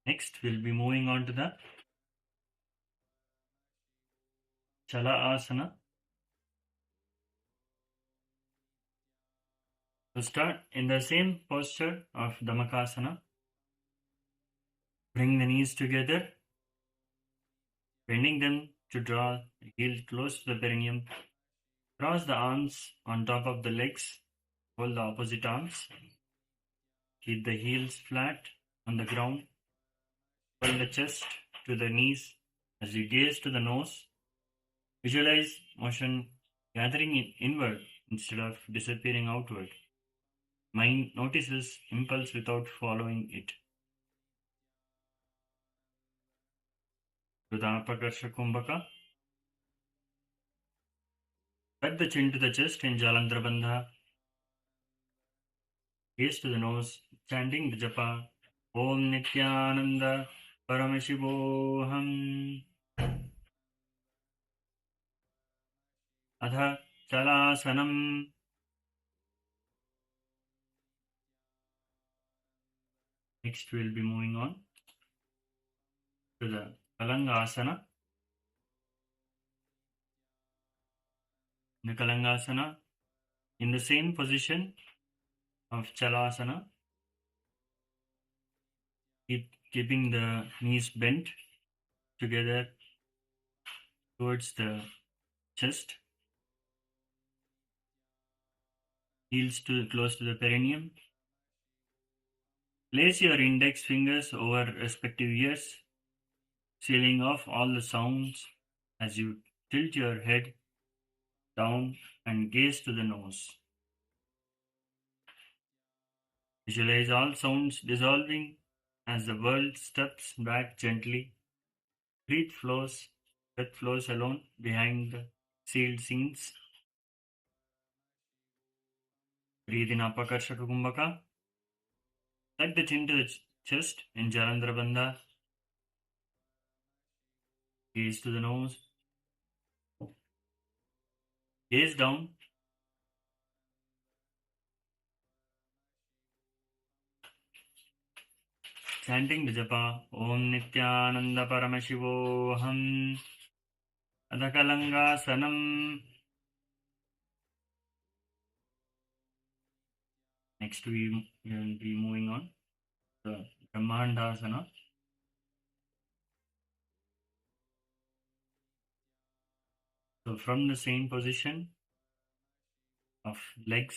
Next, we'll be moving on to the Chala Asana. To start in the same posture of Dhammakasana, bring the knees together, bending them to draw the heels close to the perineum. Cross the arms on top of the legs, hold the opposite arms. Keep the heels flat on the ground. Hold the chest to the knees as you gaze to the nose. Visualize motion gathering inward instead of disappearing outward. Mind notices impulse without following it. Pradanapakarsa Kumbhaka. Cut the chin to the chest in Jalandhara Bandha. Gaze to the nose, chanting the japa, Om Nithyananda Paramashivoham. Adha Chalasanam. Next, we'll be moving on to the Kalangasana. The Kalangasana, in the same position of Chalasana, keeping the knees bent together towards the chest, heels close to the perineum. Place your index fingers over respective ears, sealing off all the sounds as you tilt your head down and gaze to the nose. Visualize all sounds dissolving as the world steps back gently. Breath flows alone behind the sealed scenes. Breathe in Apakarsha Kumbhaka. Tuck the chin to the chest in Jalandhara Bandha. Gaze to the nose. Gaze down. Chanting the japa. Om Nithyananda Paramashivoham. Adhakalangasanam. Next we will be moving on to Brahmandasana. So from the same position of legs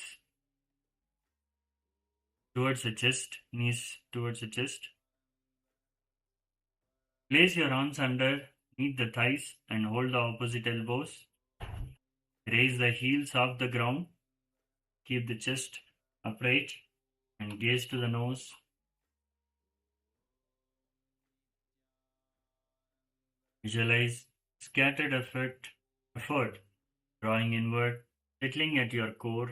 towards the chest, knees towards the chest, place your arms underneath the thighs and hold the opposite elbows. Raise the heels off the ground. Keep the chest upright and gaze to the nose. Visualize scattered effort drawing inward, settling at your core.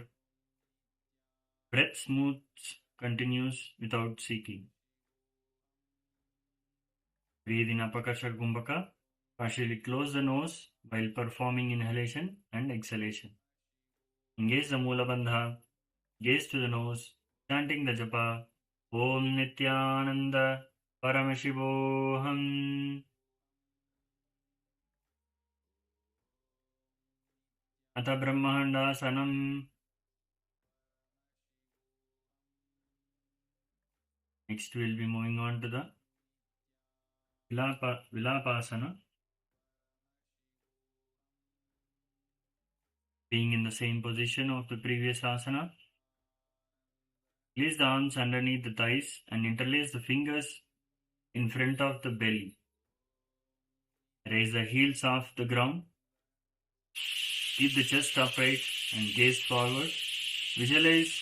Breath smooth continues without seeking. Breathe in Apakasha Kumbhaka. Partially close the nose while performing inhalation and exhalation. Engage the Mula Bandha. Gaze to the nose, chanting the japa. Om Nithyananda Paramashivoham. Atha Brahmandasanam. Next we will be moving on to the Vilapasana. Being in the same position of the previous asana, place the arms underneath the thighs and interlace the fingers in front of the belly. Raise the heels off the ground. Keep the chest upright and gaze forward. Visualize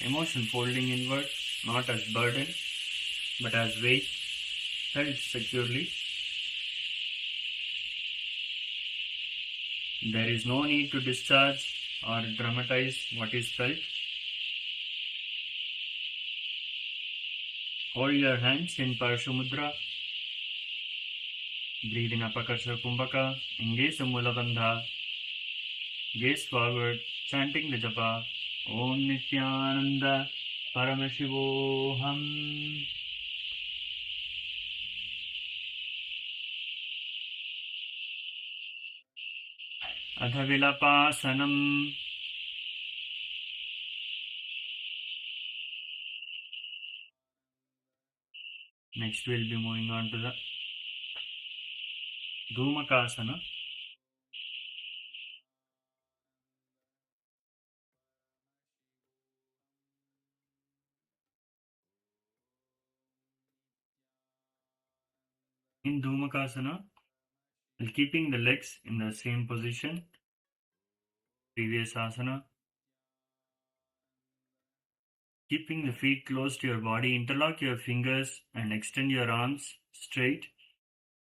emotion folding inward, not as burden, but as weight held securely. There is no need to discharge or dramatize what is felt. Hold your hands in Parshu Mudra. Breathe in Apakasha Kumbhaka. Engage the Mula Bandha. Gaze forward, chanting the japa. Om Nithyananda Paramashivoham. Atha Vilapasanam. Next we will be moving on to the Dhumakasana. In Dhumakasana, while keeping the legs in the same position, previous asana, keeping the feet close to your body, interlock your fingers and extend your arms straight,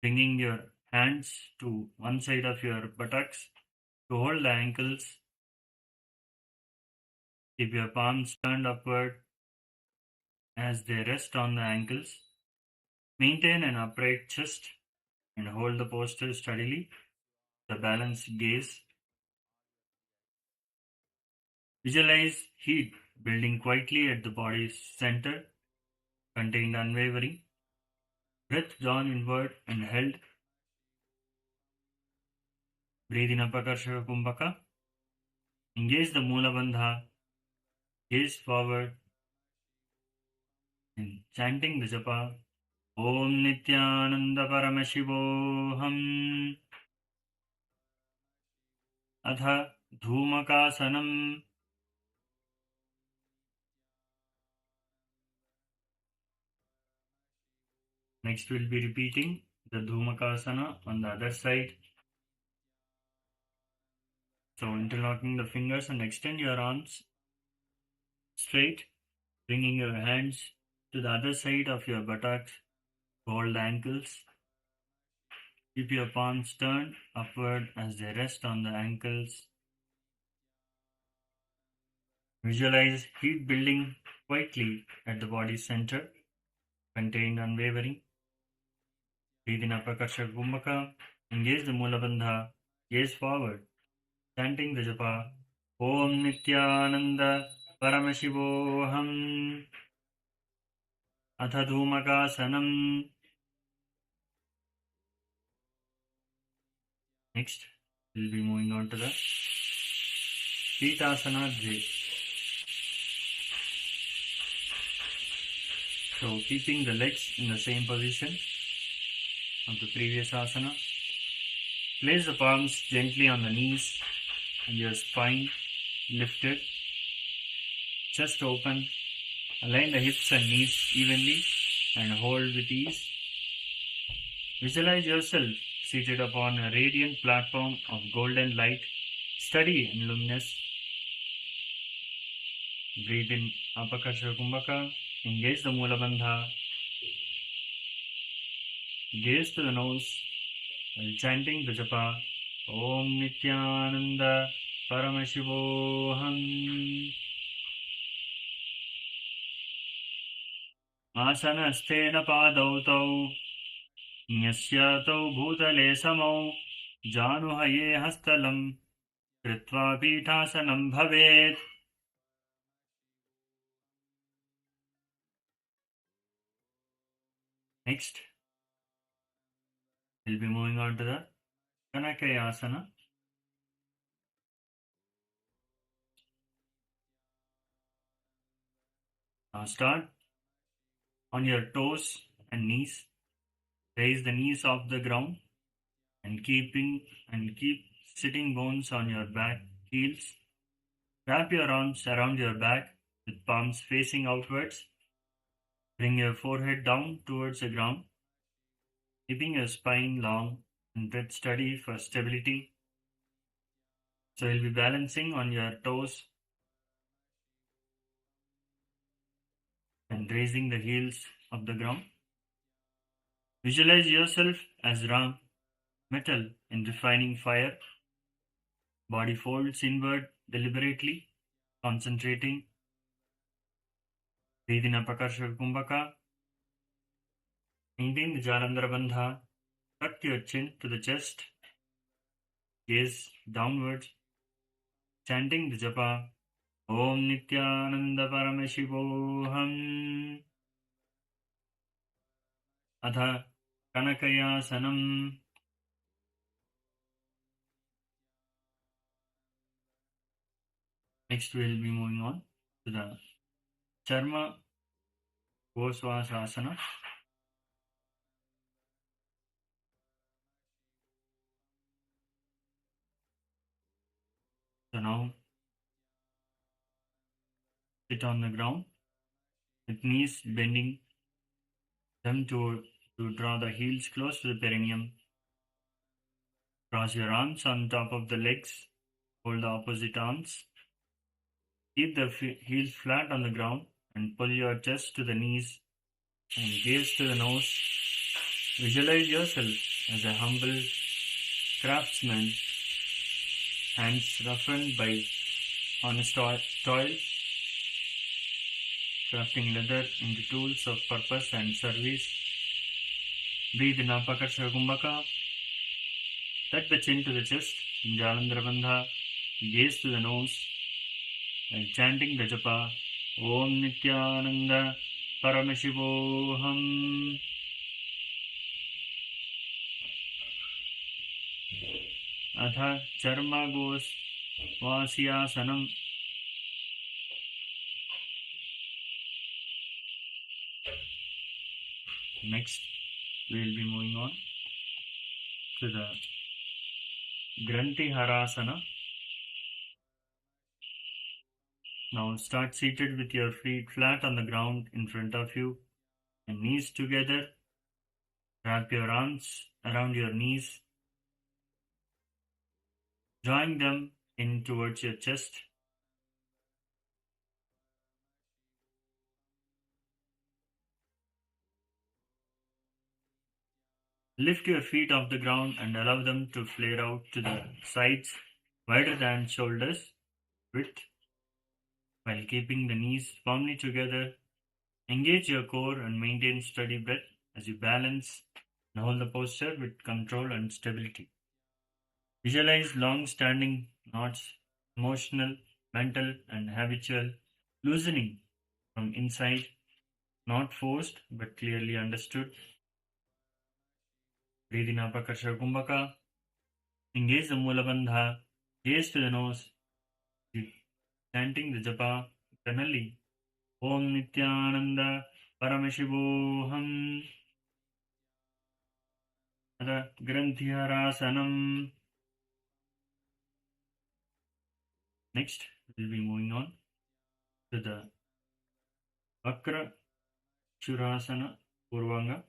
bringing your hands to one side of your buttocks to hold the ankles. Keep your palms turned upward as they rest on the ankles. Maintain an upright chest and hold the posture steadily, the balanced gaze. Visualize heat building quietly at the body's center, contained unwavering. Breath drawn inward and held. Breathe in Apakasha Kumbhaka. Engage the Mula Bandha. Gaze forward and chanting the japa. Om Nithyananda Paramashivoham. Atha Dhumakasanam. Next we'll be repeating the Dhumakasana on the other side. So interlocking the fingers and extend your arms straight, bringing your hands to the other side of your buttocks. Hold the ankles. Keep your palms turned upward as they rest on the ankles. Visualize heat building quietly at the body's center, contained unwavering. Breathe in Apakasha Kumbhaka. Engage the Mula Bandha. Gaze forward. Chanting the japa. Om Nithyananda Paramashivoham. Atha Dhumakasanam. Next, we'll be moving on to the Pitasana Dve. So, keeping the legs in the same position of the previous asana. Place the palms gently on the knees and your spine lifted. Chest open. Align the hips and knees evenly and hold with ease. Visualize yourself seated upon a radiant platform of golden light, steady and luminous. Breathe in Apakasha Kumbhaka. Engage the Mula Bandha. Gaze to the nose while chanting the japa. Om Nithyananda Paramashivoham. Asana Asthena Padau Tau. Nyasya Tau Bhutale Samau. Januhaye Hastalam. Kritva Pitasanam Bhavet. Next, we'll be moving on to the Kanakayasana. Now start on your toes and knees. Raise the knees off the ground and keep sitting bones on your back heels. Wrap your arms around your back with palms facing outwards. Bring your forehead down towards the ground, keeping your spine long and breath steady for stability. So you'll be balancing on your toes and raising the heels of the ground. Visualize yourself as Ram, metal in refining fire. Body folds inward deliberately, concentrating. Breathe in Apakasha Kumbhaka. Maintain the Jalandhara Bandha. Tuck your chin to the chest. Gaze downwards. Chanting the japa. Om Nithyananda Paramashivoham. Atha Kanakayasanam. Next we will be moving on to the Charma Goswasasana. So now sit on the ground with knees bending them to draw the heels close to the perineum. Cross your arms on top of the legs. Hold the opposite arms. Keep the heels flat on the ground and pull your chest to the knees and gaze to the nose. Visualize yourself as a humble craftsman, hands roughened by honest toil, crafting leather into tools of purpose and service. Breathe in Apakasha Kumbhaka. Tuck the chin to the chest in Jalandhara Bandha. Gaze to the nose and chanting the japa. Om Nithyananda Paramashivoham. Atha Charma Goswasyasanam. Next, we will be moving on to the Granthi Harasana. Now start seated with your feet flat on the ground in front of you and knees together. Wrap your arms around your knees, drawing them in towards your chest. Lift your feet off the ground and allow them to flare out to the sides, wider than shoulders width, while keeping the knees firmly together. Engage your core and maintain steady breath as you balance Hold the posture with control and stability. Visualize long-standing knots, emotional, mental, and habitual, loosening from inside, not forced but clearly understood. Breathe in Apakarsha Kumbhaka. Engage the Mula Bandha. Gaze to the nose. Chanting the japa internally. Om Nithyananda Paramashivoham. Granthyarasanam. Next, we'll be moving on to the Vakra Shurasana Purvanga.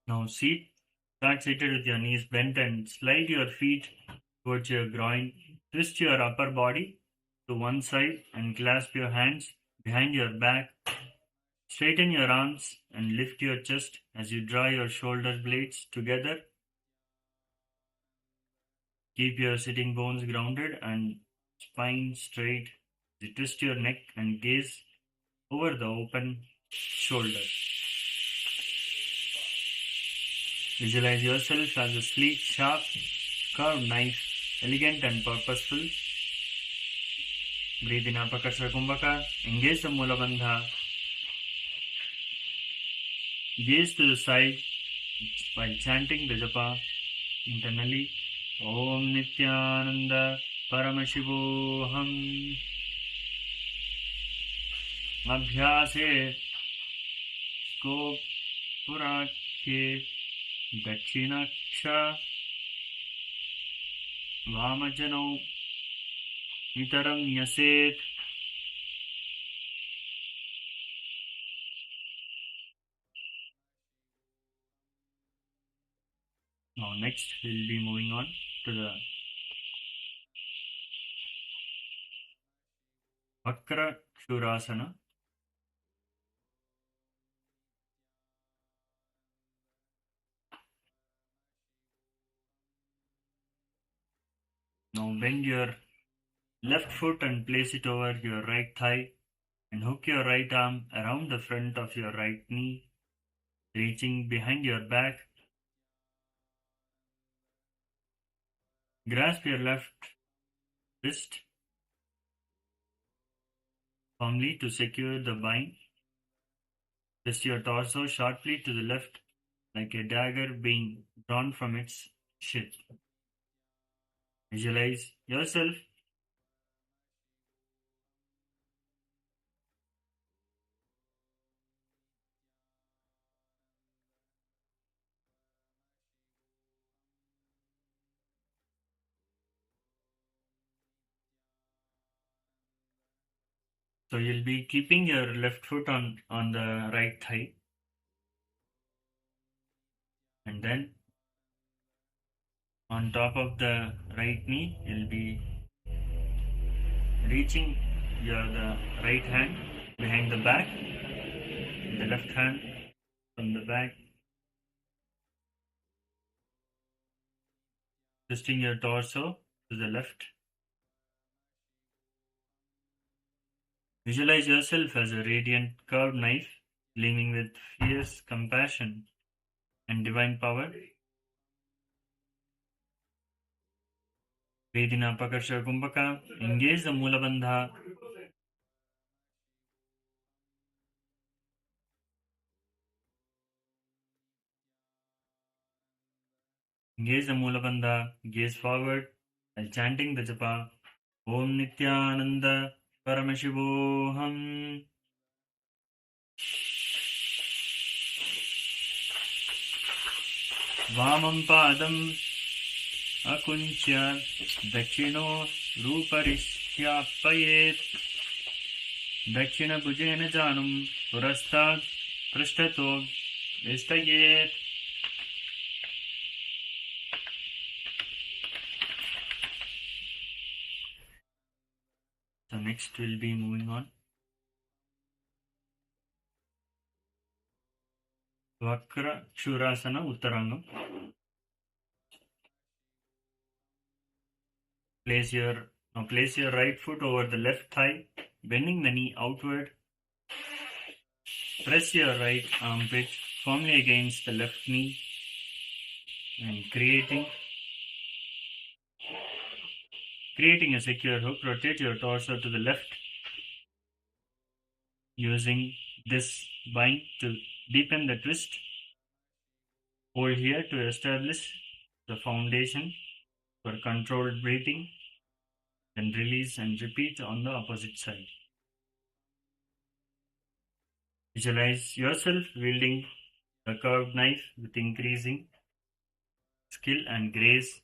Now seat, start seated with your knees bent and slide your feet towards your groin. Twist your upper body to one side and clasp your hands behind your back. Straighten your arms and lift your chest as you draw your shoulder blades together. Keep your sitting bones grounded and spine straight. You twist your neck and gaze over the open shoulder. Visualize yourself as a sleek, sharp, curved knife, elegant and purposeful. Breathe in Apakarsha Kumbhaka. Engage the Mula Bandha. Gaze to the side while chanting the japa internally. Om Nithyananda Paramashivoham. Abhyase Skop Purakhe Dachinaksha Vamajano Nitaram Yaset. Now next we'll be moving on to the Vakra Shurasana. Now bend your left foot and place it over your right thigh and hook your right arm around the front of your right knee, reaching behind your back. Grasp your left wrist firmly to secure the bind. Twist your torso sharply to the left like a dagger being drawn from its sheath. Visualize yourself so you'll be keeping your left foot on the right thigh, and then on top of the right knee you'll be reaching the right hand behind the back, the left hand from the back, twisting your torso to the left. Visualize yourself as a radiant curved knife, gleaming with fierce compassion and divine power. Breathe in Apakarsha Kumbhaka. Engage the Mula Bandha. Engage the Mula Bandha. Gaze forward while chanting the japa. Om Nithyananda Paramashivoham. Vamam Padam Akunchya Dakshino Ruparishyappayet. Dakshina Bhujena Janum Purastad Prishtatog Vistayet. So next we'll be moving on Vakra Shurasana Uttarangam. Place your right foot over the left thigh, bending the knee outward. Press your right armpit firmly against the left knee and creating a secure hook. Rotate your torso to the left, using this bind to deepen the twist. Hold here to establish the foundation for controlled breathing, then release and repeat on the opposite side. Visualize yourself wielding a curved knife with increasing skill and grace.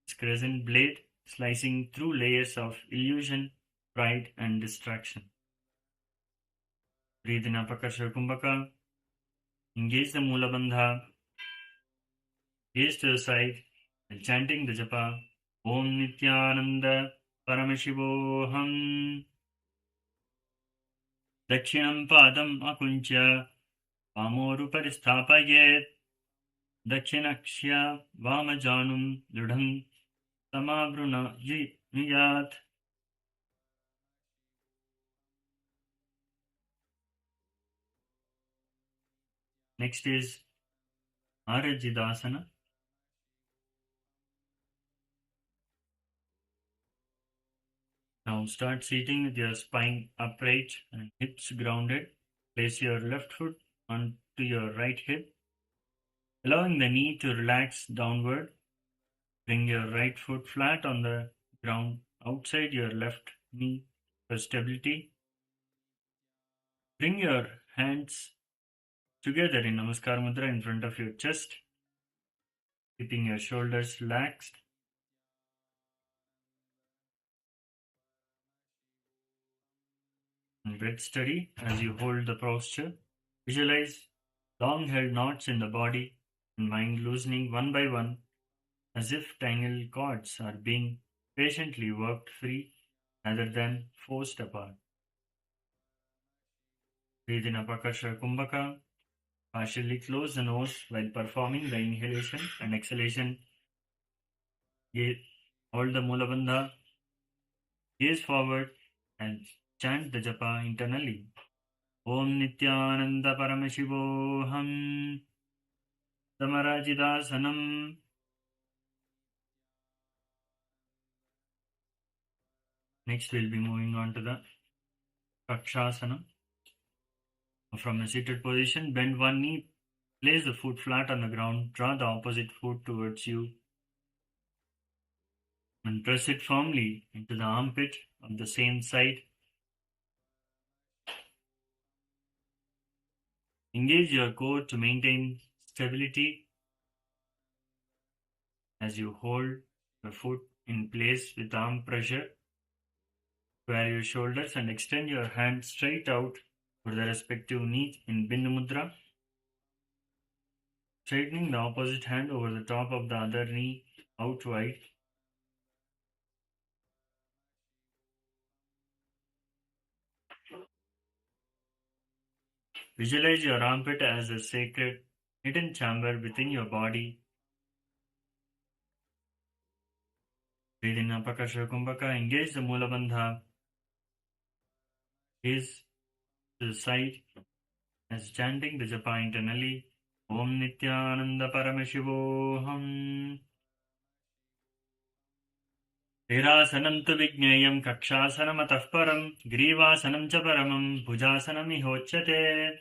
This crescent blade slicing through layers of illusion, pride, and distraction. Breathe in Apakasha Kumbhaka. Engage the Mula Bandha. Gaze to the side and chanting the japa. Om Nithyananda Paramashivoham. Dakshinam Padam Akuncha. Pamorupari Sthapayet. Dakshinaksya Vamajanum Ludham Samavruna Niyat. Next is Arajidasana. Now start seating with your spine upright and hips grounded. Place your left foot onto your right hip, allowing the knee to relax downward. Bring your right foot flat on the ground outside your left knee for stability. Bring your hands together in Namaskar Mudra in front of your chest, keeping your shoulders relaxed. And breath steady as you hold the posture. Visualize long held knots in the body and mind loosening one by one, as if tangled cords are being patiently worked free rather than forced apart. Breathe in Apakasha Kumbhaka. Partially close the nose while performing the inhalation and exhalation. Hold the Mula Bandha. Gaze forward and chant the japa internally. Om Nithyananda Paramashivoham. Samarajidasanam. Next, we'll be moving on to the Kakshasana. From a seated position, bend one knee, place the foot flat on the ground, draw the opposite foot towards you, and press it firmly into the armpit of the same side. Engage your core to maintain stability as you hold the foot in place with arm pressure. Square your shoulders and extend your hand straight out for the respective knee in Bindu Mudra. Straightening the opposite hand over the top of the other knee out wide. Visualize your armpit as a sacred hidden chamber within your body. Breathe in Apakasha Kumbhaka. Engage the Mula Bandha. Gaze to the side as chanting the japa internally. Om Nithyananda Paramashivoham. Virasanam tu Vijnayam Kakshasanam atah param. Grivasanam cha paramam. Bhujasanam ihochyate.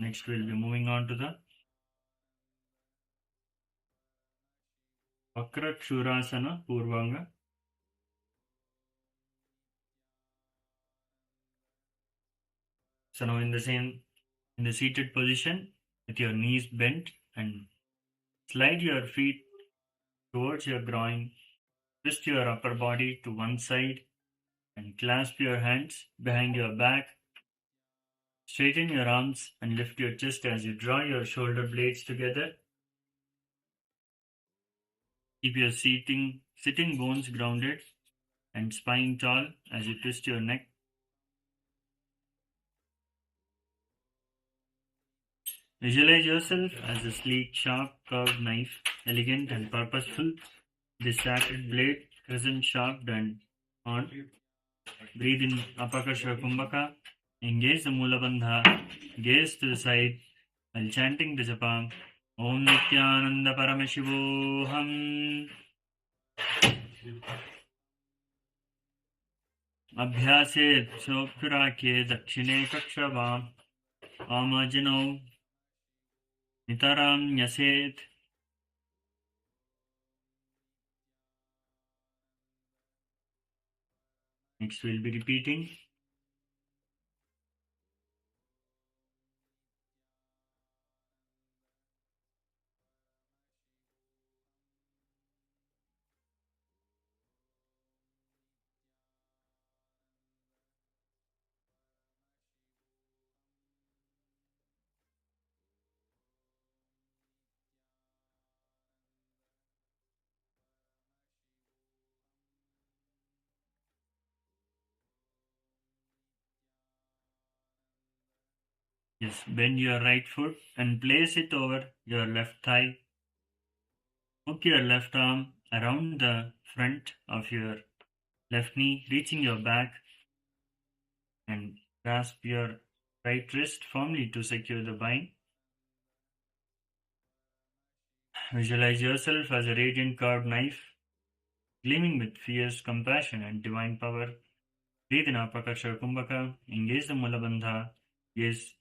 Next, we'll be moving on to the Vakrakshurasana Purvanga. So now in the seated position with your knees bent, and slide your feet towards your groin, twist your upper body to one side and clasp your hands behind your back. Straighten your arms and lift your chest as you draw your shoulder blades together. Keep your sitting bones grounded and spine tall as you twist your neck. Visualize yourself as a sleek, sharp, curved knife, elegant and purposeful. This sacred blade, crescent sharp and on. Breathe in Apakasha Kumbhaka. Engage the Mula Bandha. Gaze to the side while chanting the japa. Om Nithyananda Paramashivoham. Abhyase Sopurake Dakshine Kakshava. Amajino Nitaram Yaset. Next we'll be repeating. Yes, bend your right foot and place it over your left thigh. Hook your left arm around the front of your left knee, reaching your back, and grasp your right wrist firmly to secure the bind. Visualize yourself as a radiant curved knife, gleaming with fierce compassion and divine power. Breathe in Apakasha Kumbhaka, engage the Mula Bandha, gaze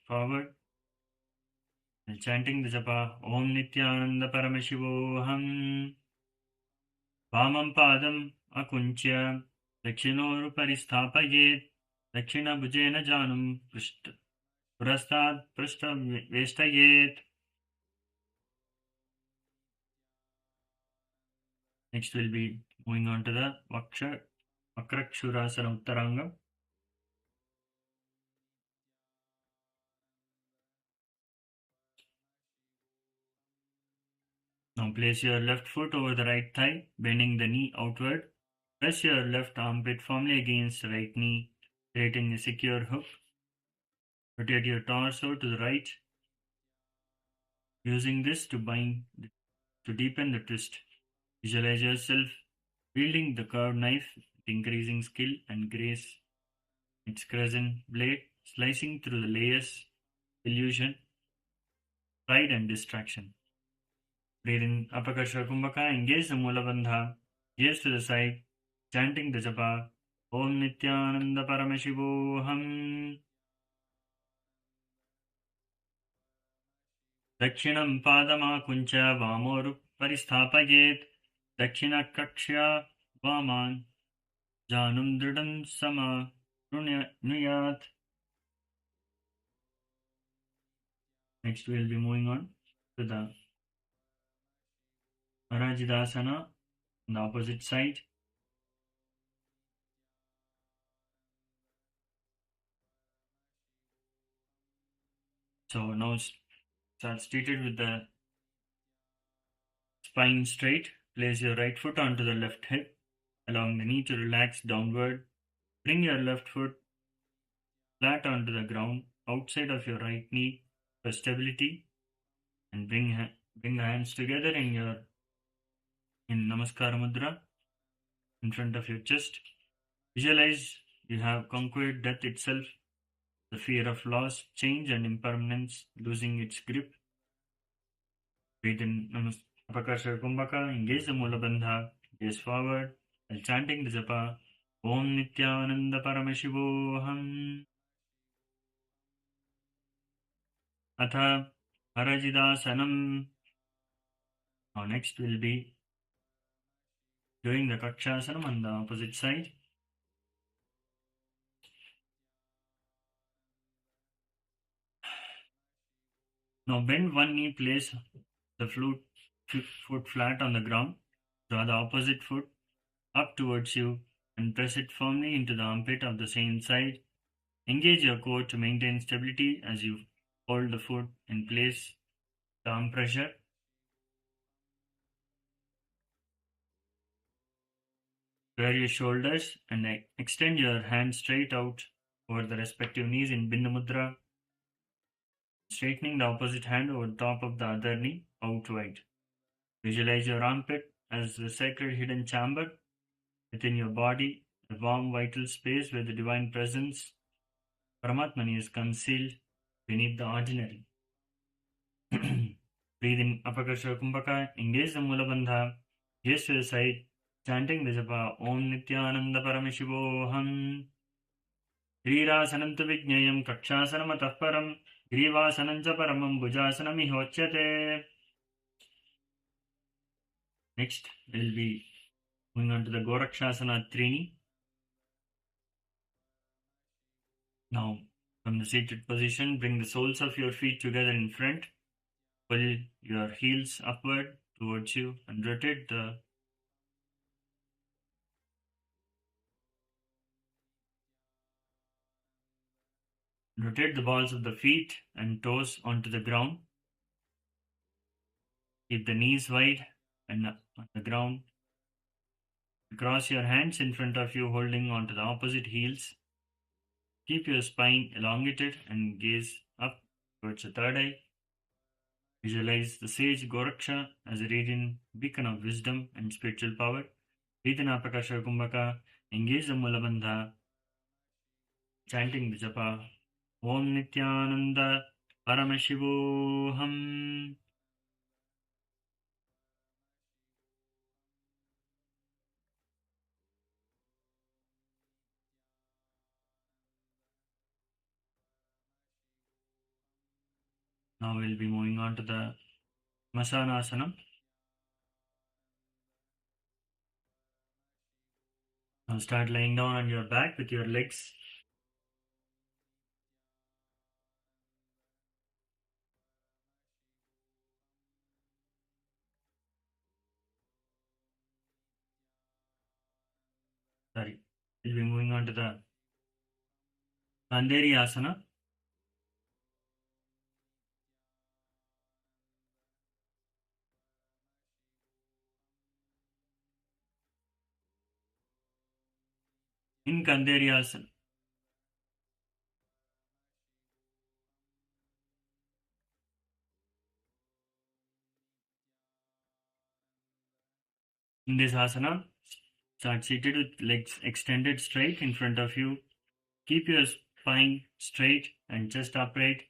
forward, and chanting the japa, Om Nithyananda Paramashivoham. Vamam Padam Akunchya, Dakshinor Paristhapaye, Dakshina Bhujena Janum, Purastad Prashta Vestayet. Next we'll be moving on to the Vakrakshurasana Uttarangam. Now place your left foot over the right thigh, bending the knee outward. Press your left armpit firmly against the right knee, creating a secure hook. Rotate your torso to the right, using this to deepen the twist. Visualize yourself wielding the curved knife with increasing skill and grace. Its crescent blade slicing through the layers, illusion, pride and distraction. Breathe in Apakasha Kumbhaka, engage the Mula Bandha, gaze to the side, chanting the japa, Om Nithyananda Paramashivoham. Dakshinam Padama Kuncha Vamoru Paristhapaget, Dakshina Kakshya Vaman, Janum Dridam Sama Nuyat. Next we'll be moving on to the Arajidasana on the opposite side. So now start seated with the spine straight. Place your right foot onto the left hip, allowing the knee to relax downward. Bring your left foot flat onto the ground outside of your right knee for stability, and bring the hands together in Namaskara Mudra in front of your chest. Visualize you have conquered death itself, the fear of loss, change and impermanence losing its grip. Breathe in Apakasha Kumbhaka, engage the Mula Bandha, gaze forward while chanting the japa, Om Nithyananda Paramashivoham. Atha Harajidasanam. Now next will be doing the Kakshasana on the opposite side. Now bend one knee, place the foot flat on the ground. Draw the opposite foot up towards you and press it firmly into the armpit of the same side. Engage your core to maintain stability as you hold the foot in place. Arm pressure. Square your shoulders and extend your hands straight out over the respective knees in Bindu Mudra. straightening the opposite hand over the top of the other knee out wide. Visualize your armpit as the sacred hidden chamber within your body, the warm vital space where the divine presence, Paramatmani, is concealed beneath the ordinary. Breathe in Apakasha Kumbhaka, engage the Mula Bandha, gaze to the side, chanting the japa Om Nithyananda Paramashivoham. Grirasanam tu vijnayam kakshasanam atah param grivasanam cha paramam bhujasanam ihochyate. Next, we'll be going on to the Gorakshasana Trini. Now, from the seated position, bring the soles of your feet together in front. Pull your heels upward towards you and rotate the balls of the feet and toes onto the ground. Keep the knees wide and on the ground. Cross your hands in front of you, holding onto the opposite heels. Keep your spine elongated and gaze up towards the third eye. Visualize the sage Goraksha as a radiant beacon of wisdom and spiritual power. Breathe in Apakasha Kumbhaka, engage the Mula Bandha, chanting the japa Om Nithyananda Paramashivoham. Now we'll be moving on to the Masana. Now start lying down on your back with your legs we'll be moving on to the Kanderi Asana. In Kanderi Asana, in this asana, start seated with legs extended straight in front of you. Keep your spine straight and chest upright.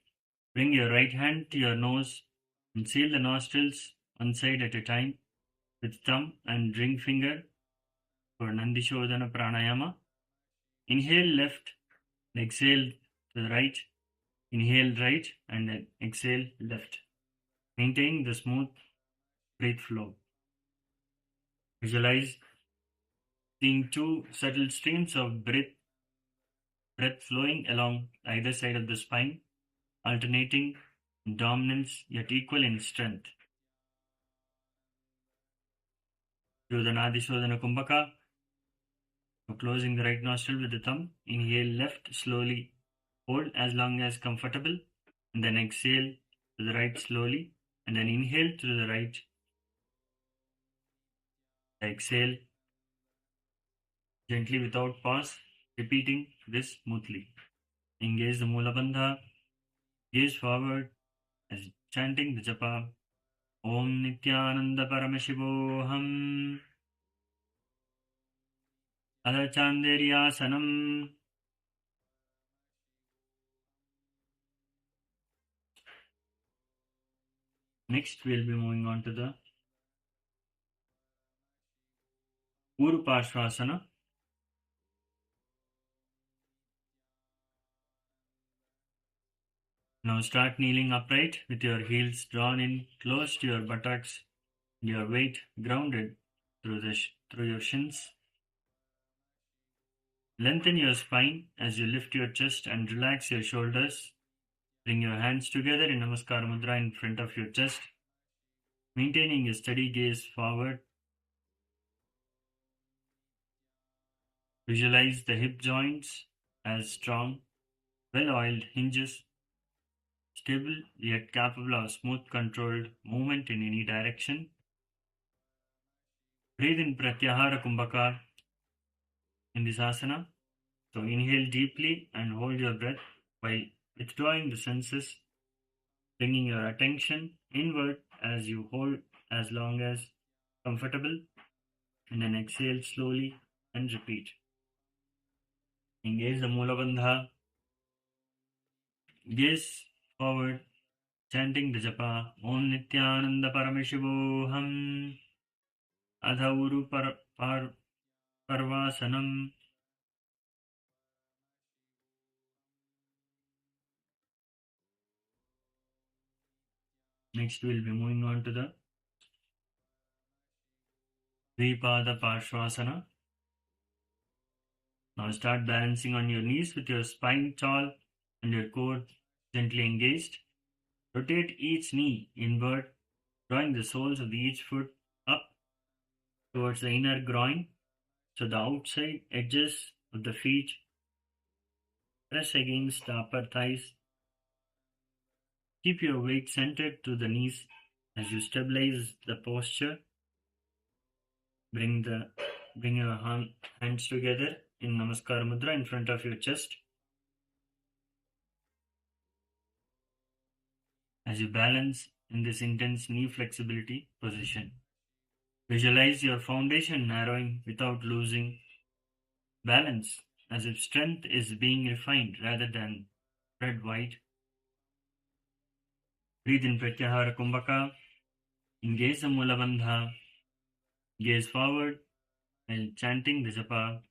Bring your right hand to your nose and seal the nostrils one side at a time with thumb and ring finger for Nandishodhana pranayama. Inhale left, exhale to the right. Inhale right and then exhale left. Maintain the smooth breath flow. Visualize seeing two subtle streams of breath flowing along either side of the spine, alternating in dominance yet equal in strength. Do the Nadishodhana Kumbhaka. So closing the right nostril with the thumb. Inhale left slowly. Hold as long as comfortable. And then exhale to the right slowly. And then inhale to the right. Exhale gently without pause. Repeating this smoothly. Engage the Mula Bandha. Gaze forward as chanting the japa Om Nithyananda Paramashivoham. Adha Chanderi Asanam. Next, we'll be moving on to the Urupashvasana. Now start kneeling upright with your heels drawn in close to your buttocks, your weight grounded through your shins. Lengthen your spine as you lift your chest and relax your shoulders. Bring your hands together in Namaskara Mudra in front of your chest, maintaining a steady gaze forward. Visualize the hip joints as strong, well-oiled hinges, stable yet capable of smooth controlled movement in any direction. Breathe in Pratyahara Kumbhaka in this asana. So inhale deeply and hold your breath while withdrawing the senses. bringing your attention inward as you hold as long as comfortable, and then exhale slowly and repeat. Engage the Mula Bandha. Gaze forward, chanting the japa Om Nithyananda Paramashivoham Adhauru Parvasanam. Next, we'll be moving on to the Dvipada Parshvasana. Now start balancing on your knees with your spine tall and your core gently engaged. Rotate each knee inward, drawing the soles of each foot up towards the inner groin, so the outside edges of the feet press against the upper thighs. Keep your weight centered to the knees as you stabilize the posture. Bring your hands together in Namaskara Mudra in front of your chest. As you balance in this intense knee flexibility position, visualize your foundation narrowing without losing balance, as if strength is being refined rather than spread wide. Breathe in Pratyahara Kumbhaka. Engage the Mula Bandha. Gaze forward while chanting the japa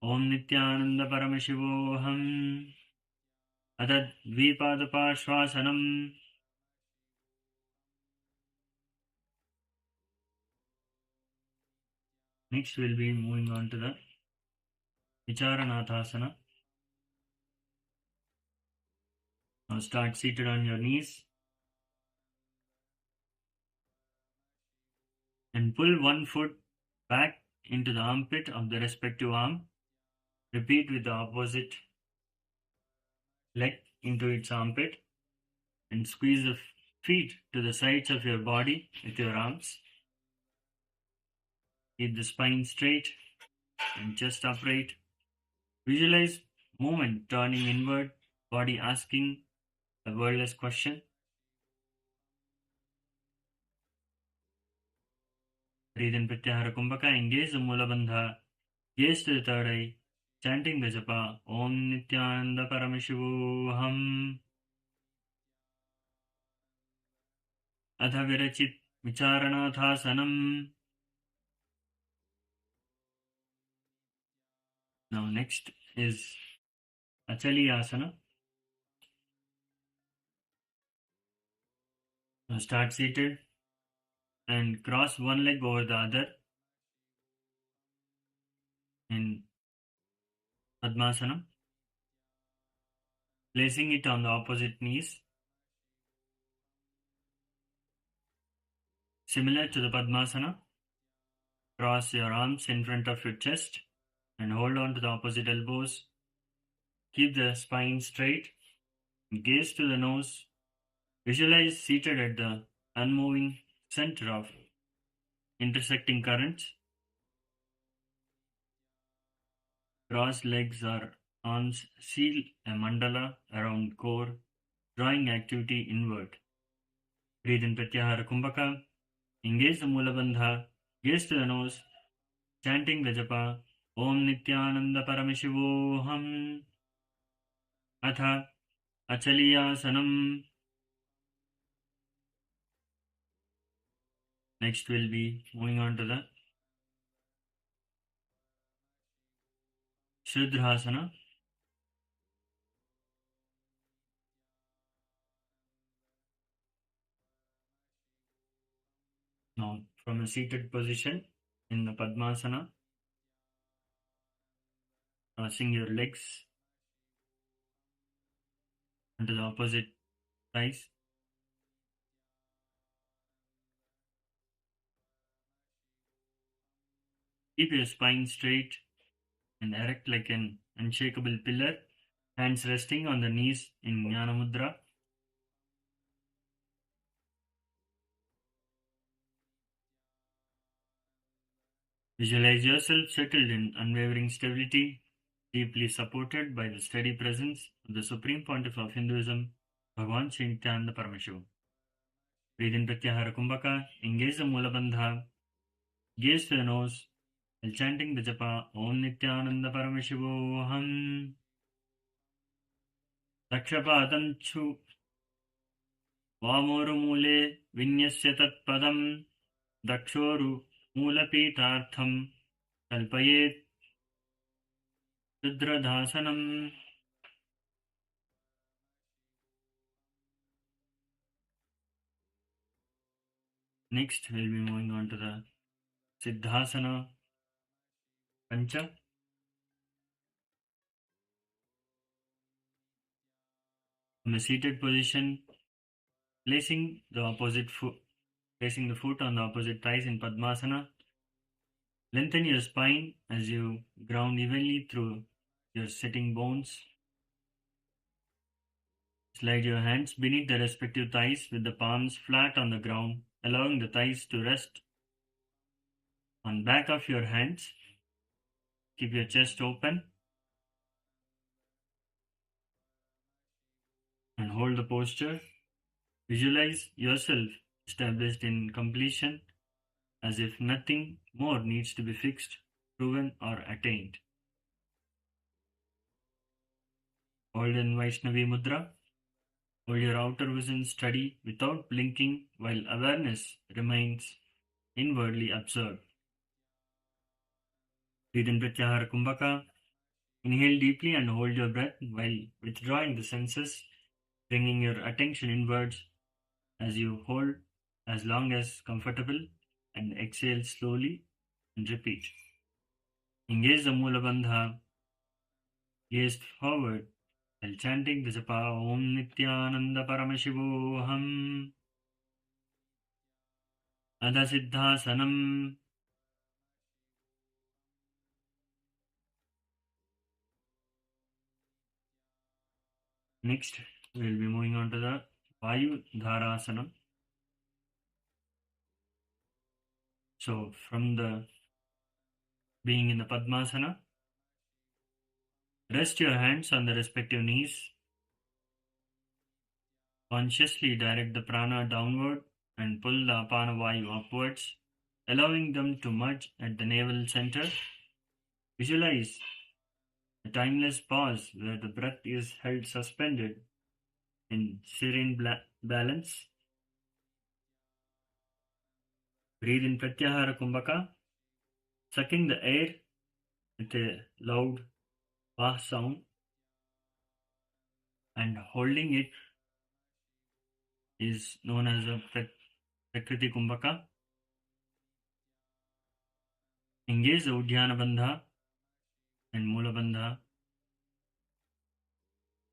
Om Nithyananda Paramashivoham Adad Dvipada Parshvasanam. Next, we'll be moving on to the Vicharanathasana. Now start seated on your knees and pull one foot back into the armpit of the respective arm. Repeat with the opposite leg into its armpit and squeeze the feet to the sides of your body with your arms. Keep the spine straight and chest upright. Visualize movement turning inward, body asking the wordless question. Breathe in Pratyahara Kumbhaka. Engage the Mula Bandha. Gaze to the third eye, chanting the japa Om Nithyananda Paramashivoham Adha Virachit Vicharanathasanam. Now next is Achaliyasana. Now start seated and cross one leg over the other in Padmasana, placing it on the opposite knees. Similar to the Padmasana, cross your arms in front of your chest and hold on to the opposite elbows. Keep the spine straight. Gaze to the nose. Visualize seated at the unmoving center of intersecting currents. Crossed legs or arms seal a mandala around core, drawing activity inward. Breathe in Pratyahara Kumbhaka. Engage the Mula Bandha. Gaze to the nose, chanting the japa Om Nithyananda Paramashivoham Atha Achaliyasanam. Next, we'll be moving on to the Shudrasana. Now, from a seated position in the Padmasana, crossing your legs onto the opposite thighs. Keep your spine straight and erect like an unshakable pillar, hands resting on the knees in Jnana Mudra. Visualize yourself settled in unwavering stability, deeply supported by the steady presence of the Supreme Pontiff of Hinduism, Bhagavan Sri Nithyananda Paramashivam. Breathe in Pratyahara Kumbhaka, engage the Mula Bandha, gaze to the nose, while chanting the japa Om Nithyananda Paramashivoham. Dakshapadanchu Vamoru Mule Vinyasya Tatpadam Dakshoru Mulapitartham Kalpayet Rudradhasanam. Next, we'll be moving on to the Siddhasana Pancha. From a seated position, placing the foot on the opposite thighs in Padmasana. Lengthen your spine as you ground evenly through your sitting bones. Slide your hands beneath the respective thighs with the palms flat on the ground, allowing the thighs to rest on back of your hands. Keep your chest open and hold the posture. Visualize yourself established in completion, as if nothing more needs to be fixed, proven, or attained. Hold in Vaishnavi Mudra. Hold your outer vision steady without blinking while awareness remains inwardly observed. Breathe in Pratyahara Kumbhaka. Inhale deeply and hold your breath while withdrawing the senses, bringing your attention inwards as you hold as long as comfortable, and exhale slowly and repeat. Engage the Mula Bandha. Gaze forward while chanting the japa Om Nithyananda Paramashivoham. Adha Siddhasanam. Next, we will be moving on to the Vayu Dharasana. So, from the being in the Padmasana, rest your hands on the respective knees. Consciously direct the prana downward and pull the apana vayu upwards, allowing them to merge at the navel center. Visualize a timeless pause where the breath is held suspended in serene balance. Breathe in Pratyahara Kumbhaka, sucking the air with a loud Vah sound and holding it is known as a Prakriti Kumbhaka. Engage the Uddiyana Bandha and Mula Bandha.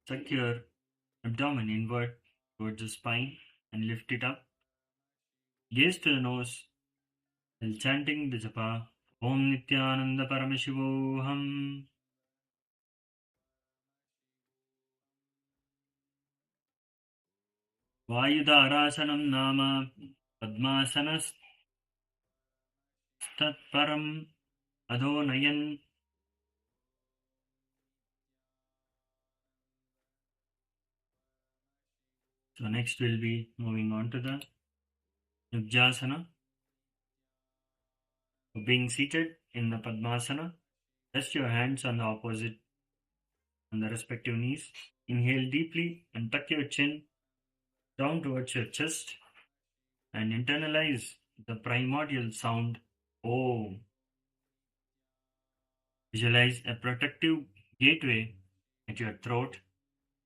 Suck your abdomen inward towards the spine and lift it up. Gaze to the nose while chanting the japa Om Nithyananda Paramashivoham. Vayudharasanam nama Padmasanas Tatparam Adhonayan. So next we'll be moving on to the Nibjasana. Being seated in the Padmasana, rest your hands on the respective knees. Inhale deeply and tuck your chin down towards your chest and internalize the primordial sound Om. Visualize a protective gateway at your throat,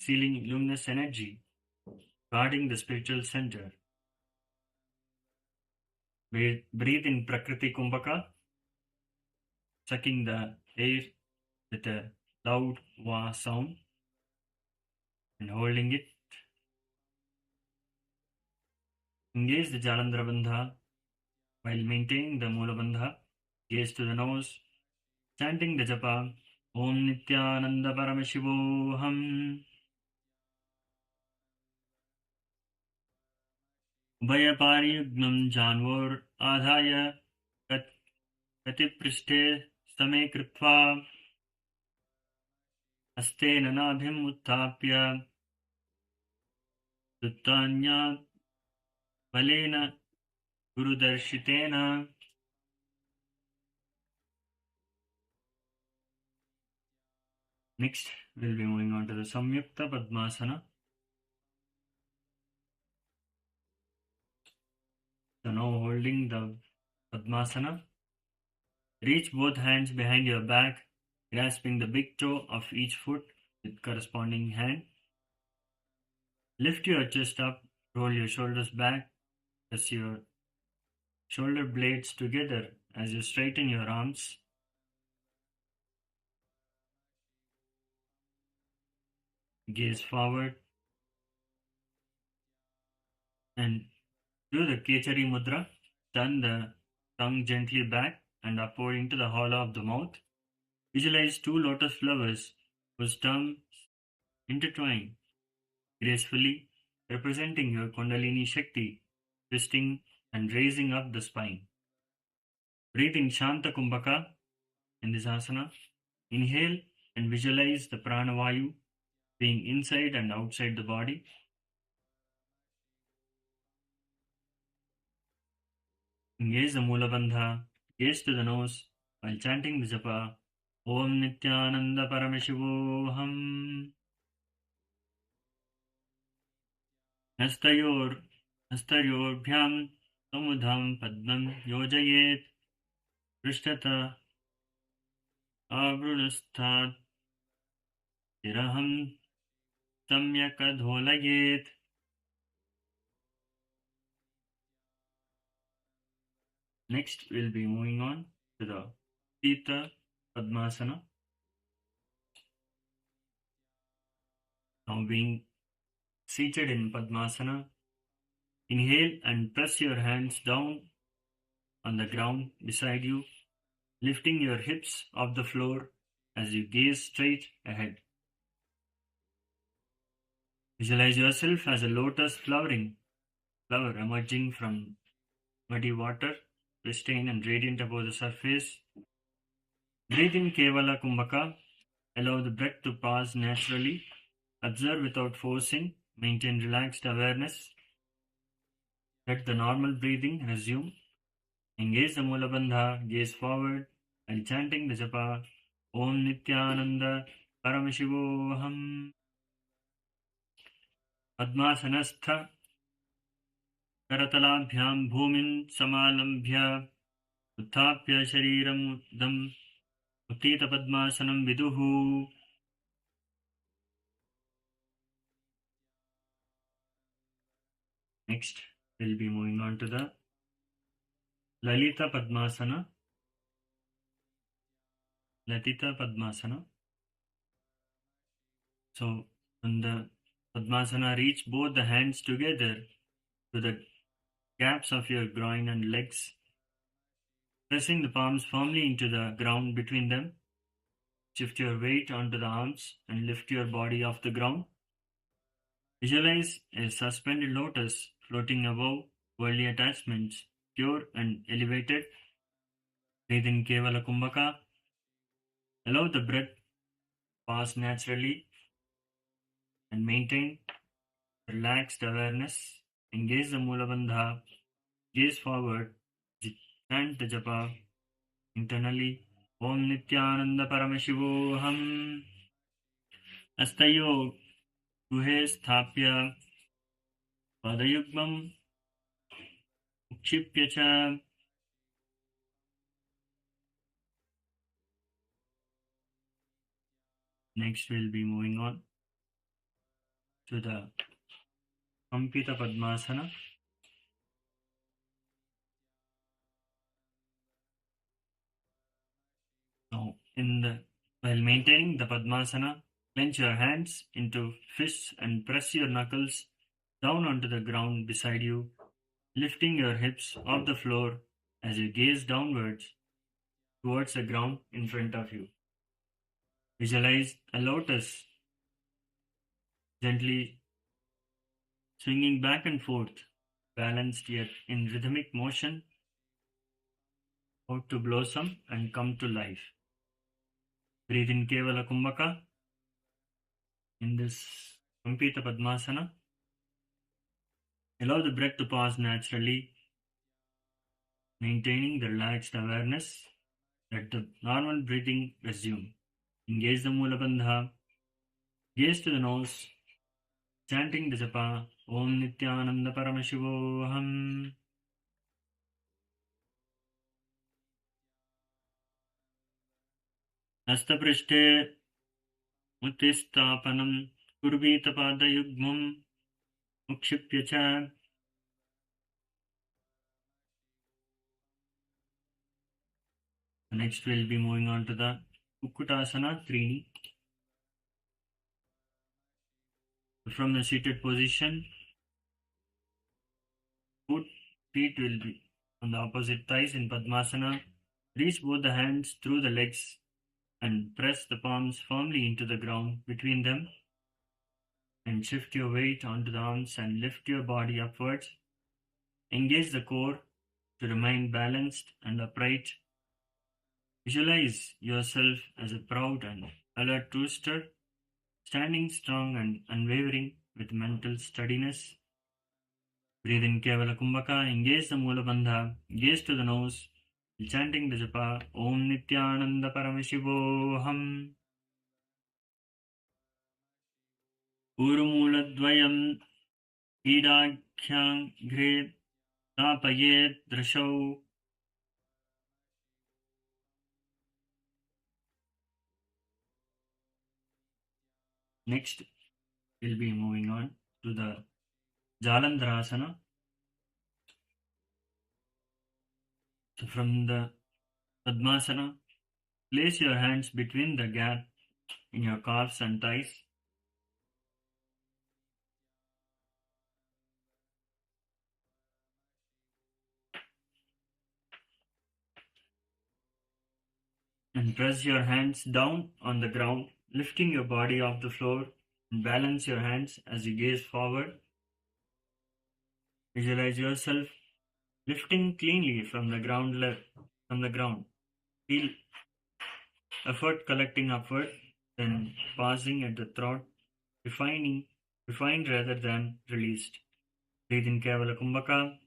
sealing luminous energy, guarding the spiritual center. Breathe in Prakriti Kumbhaka, sucking the air with a loud Vah sound and holding it. Engage the Jalandhara Bandha while maintaining the Mula Bandha. Gaze to the nose, chanting the japa Om Nithyananda Paramashivoham. Ubhayapariyugnam janvor adhaya katiprishte same kritva aste nanabhim uttapya Duttanya Valena Gurudarshitena. Next, we'll be moving on to the Samyukta Padmasana. So now holding the Padmasana, reach both hands behind your back, grasping the big toe of each foot with corresponding hand. Lift your chest up, roll your shoulders back, press your shoulder blades together as you straighten your arms. Gaze forward and do the Kechari Mudra. Turn the tongue gently back and upward into the hollow of the mouth. Visualize two lotus flowers whose tongues intertwine gracefully, representing your Kundalini Shakti, twisting and raising up the spine. Breathe in Shanta Kumbhaka in this asana. Inhale and visualize the pranavayu being inside and outside the body. Engage the Mula Bandha, gaze to the nose while chanting the japa Om Nithyananda Paramashivoham. Hastayorbhyam samudham padmam yojayet prishtata avrunasthat tiraham samyakadholayet. Next, we'll be moving on to the Sita Padmasana. Now being seated in Padmasana, inhale and press your hands down on the ground beside you, lifting your hips off the floor as you gaze straight ahead. Visualize yourself as a lotus flower emerging from muddy water, pristine and radiant above the surface. Breathe in Kevala Kumbhaka. Allow the breath to pass naturally. Observe without forcing. Maintain relaxed awareness. Let the normal breathing resume. Engage the Mula Bandha. Gaze forward and chanting the japa Om Nithyananda Paramashivoham. Padmasanastha Karatalabhyam Bhumin Samalambhya Uthapya Shariram Dam Uttita Padmasanam Viduhu. Next, we'll be moving on to the Lalita Padmasana. Latita Padmasana. So, on the Padmasana, reach both the hands together to the gaps of your groin and legs, pressing the palms firmly into the ground between them. Shift your weight onto the arms and lift your body off the ground. Visualize a suspended lotus floating above worldly attachments, pure and elevated. Breathe in Kevala Kumbhaka. Allow the breath pass naturally and maintain relaxed awareness. Engage the Mula Bandha. Gaze forward. Chant the japa internally. Om Nithyananda Paramashivoham. Astayo Guhe Sthapya Padayugmam Ukshipya cha. Next, we'll be moving on to the Kampita Padmasana. Now, while maintaining the Padmasana, clench your hands into fists and press your knuckles down onto the ground beside you, lifting your hips off the floor as you gaze downwards towards the ground in front of you. Visualize a lotus gently swinging back and forth, balanced yet in rhythmic motion, out to blossom and come to life. Breathe in Kevala Kumbhaka in this Kampita Padmasana. Allow the breath to pass naturally, maintaining the relaxed awareness. Let the normal breathing resume. Engage the Mula Bandha. Gaze to the nose. Chanting the japa. Om Nithyananda Paramashivoham. Hastaprishthe Uttistapanam Kurvitapadayugmam Ukshipya cha. Next we'll be moving on to the Kukkutasana Trini. From the seated position, feet will be on the opposite thighs in Padmasana. Reach both the hands through the legs and press the palms firmly into the ground between them, and shift your weight onto the arms and lift your body upwards. Engage the core to remain balanced and upright. Visualize yourself as a proud and alert rooster, standing strong and unwavering with mental steadiness. Breathe in Kevala Kumbhaka, engage the Mula Bandha, gaze to the nose, chanting the japa, Om Nithyananda Paramashivoham. Urumuladvayam Idakhyang Gre Tapayet Drashau. Next, we'll be moving on to the Jalandharasana. So from the Padmasana, place your hands between the gap in your calves and thighs. And press your hands down on the ground, lifting your body off the floor, and balance your hands as you gaze forward. Visualize yourself lifting cleanly from the ground. Feel effort collecting upward, then pausing at the throat, refined rather than released. Breathe in Kevala Kumbhaka.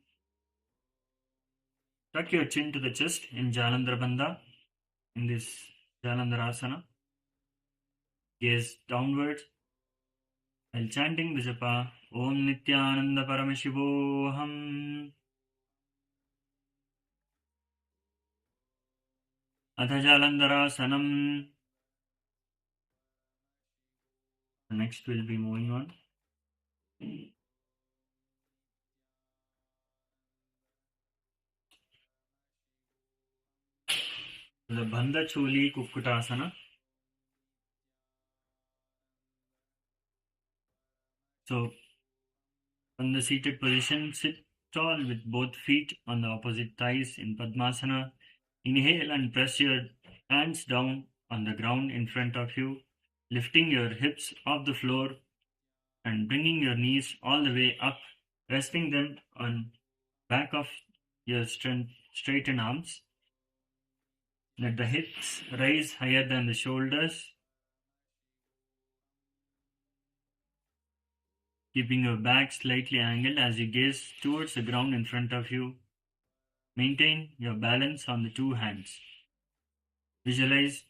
Tuck your chin to the chest in Jalandhara Bandha. In this Jalandharasana, gaze downwards while chanting the japa Om Nithyananda Paramashivoham. Atha Jalandharasanam. Next we'll be moving on. The Bandha Choli Kukkutasana. So, from the seated position, sit tall with both feet on the opposite thighs in Padmasana. Inhale and press your hands down on the ground in front of you, lifting your hips off the floor and bringing your knees all the way up, resting them on back of your straightened arms. Let the hips rise higher than the shoulders, keeping your back slightly angled as you gaze towards the ground in front of you. Maintain your balance on the two hands. Visualize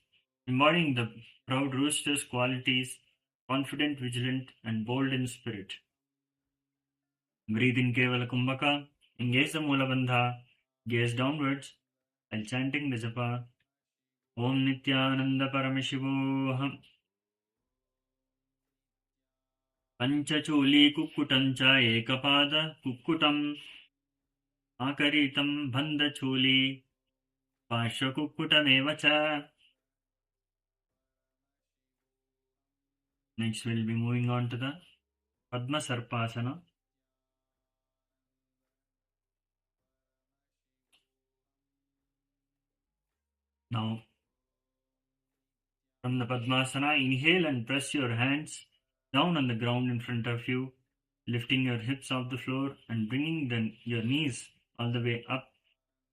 embodying the proud rooster's qualities, confident, vigilant, and bold in spirit. Breathe in Kevala Kumbhaka, engage the Mula Bandha, gaze downwards, while chanting the japa Om Nithyananda Paramashivoham. Panchachuli Kukkutancha Ekapada Kukkutam Akaritam Bandhachuli Pashakukkutameva. Next we'll be moving on to the Padma Sarpasana. Now, from the Padmasana, inhale and press your hands down on the ground in front of you, lifting your hips off the floor and bringing your knees all the way up,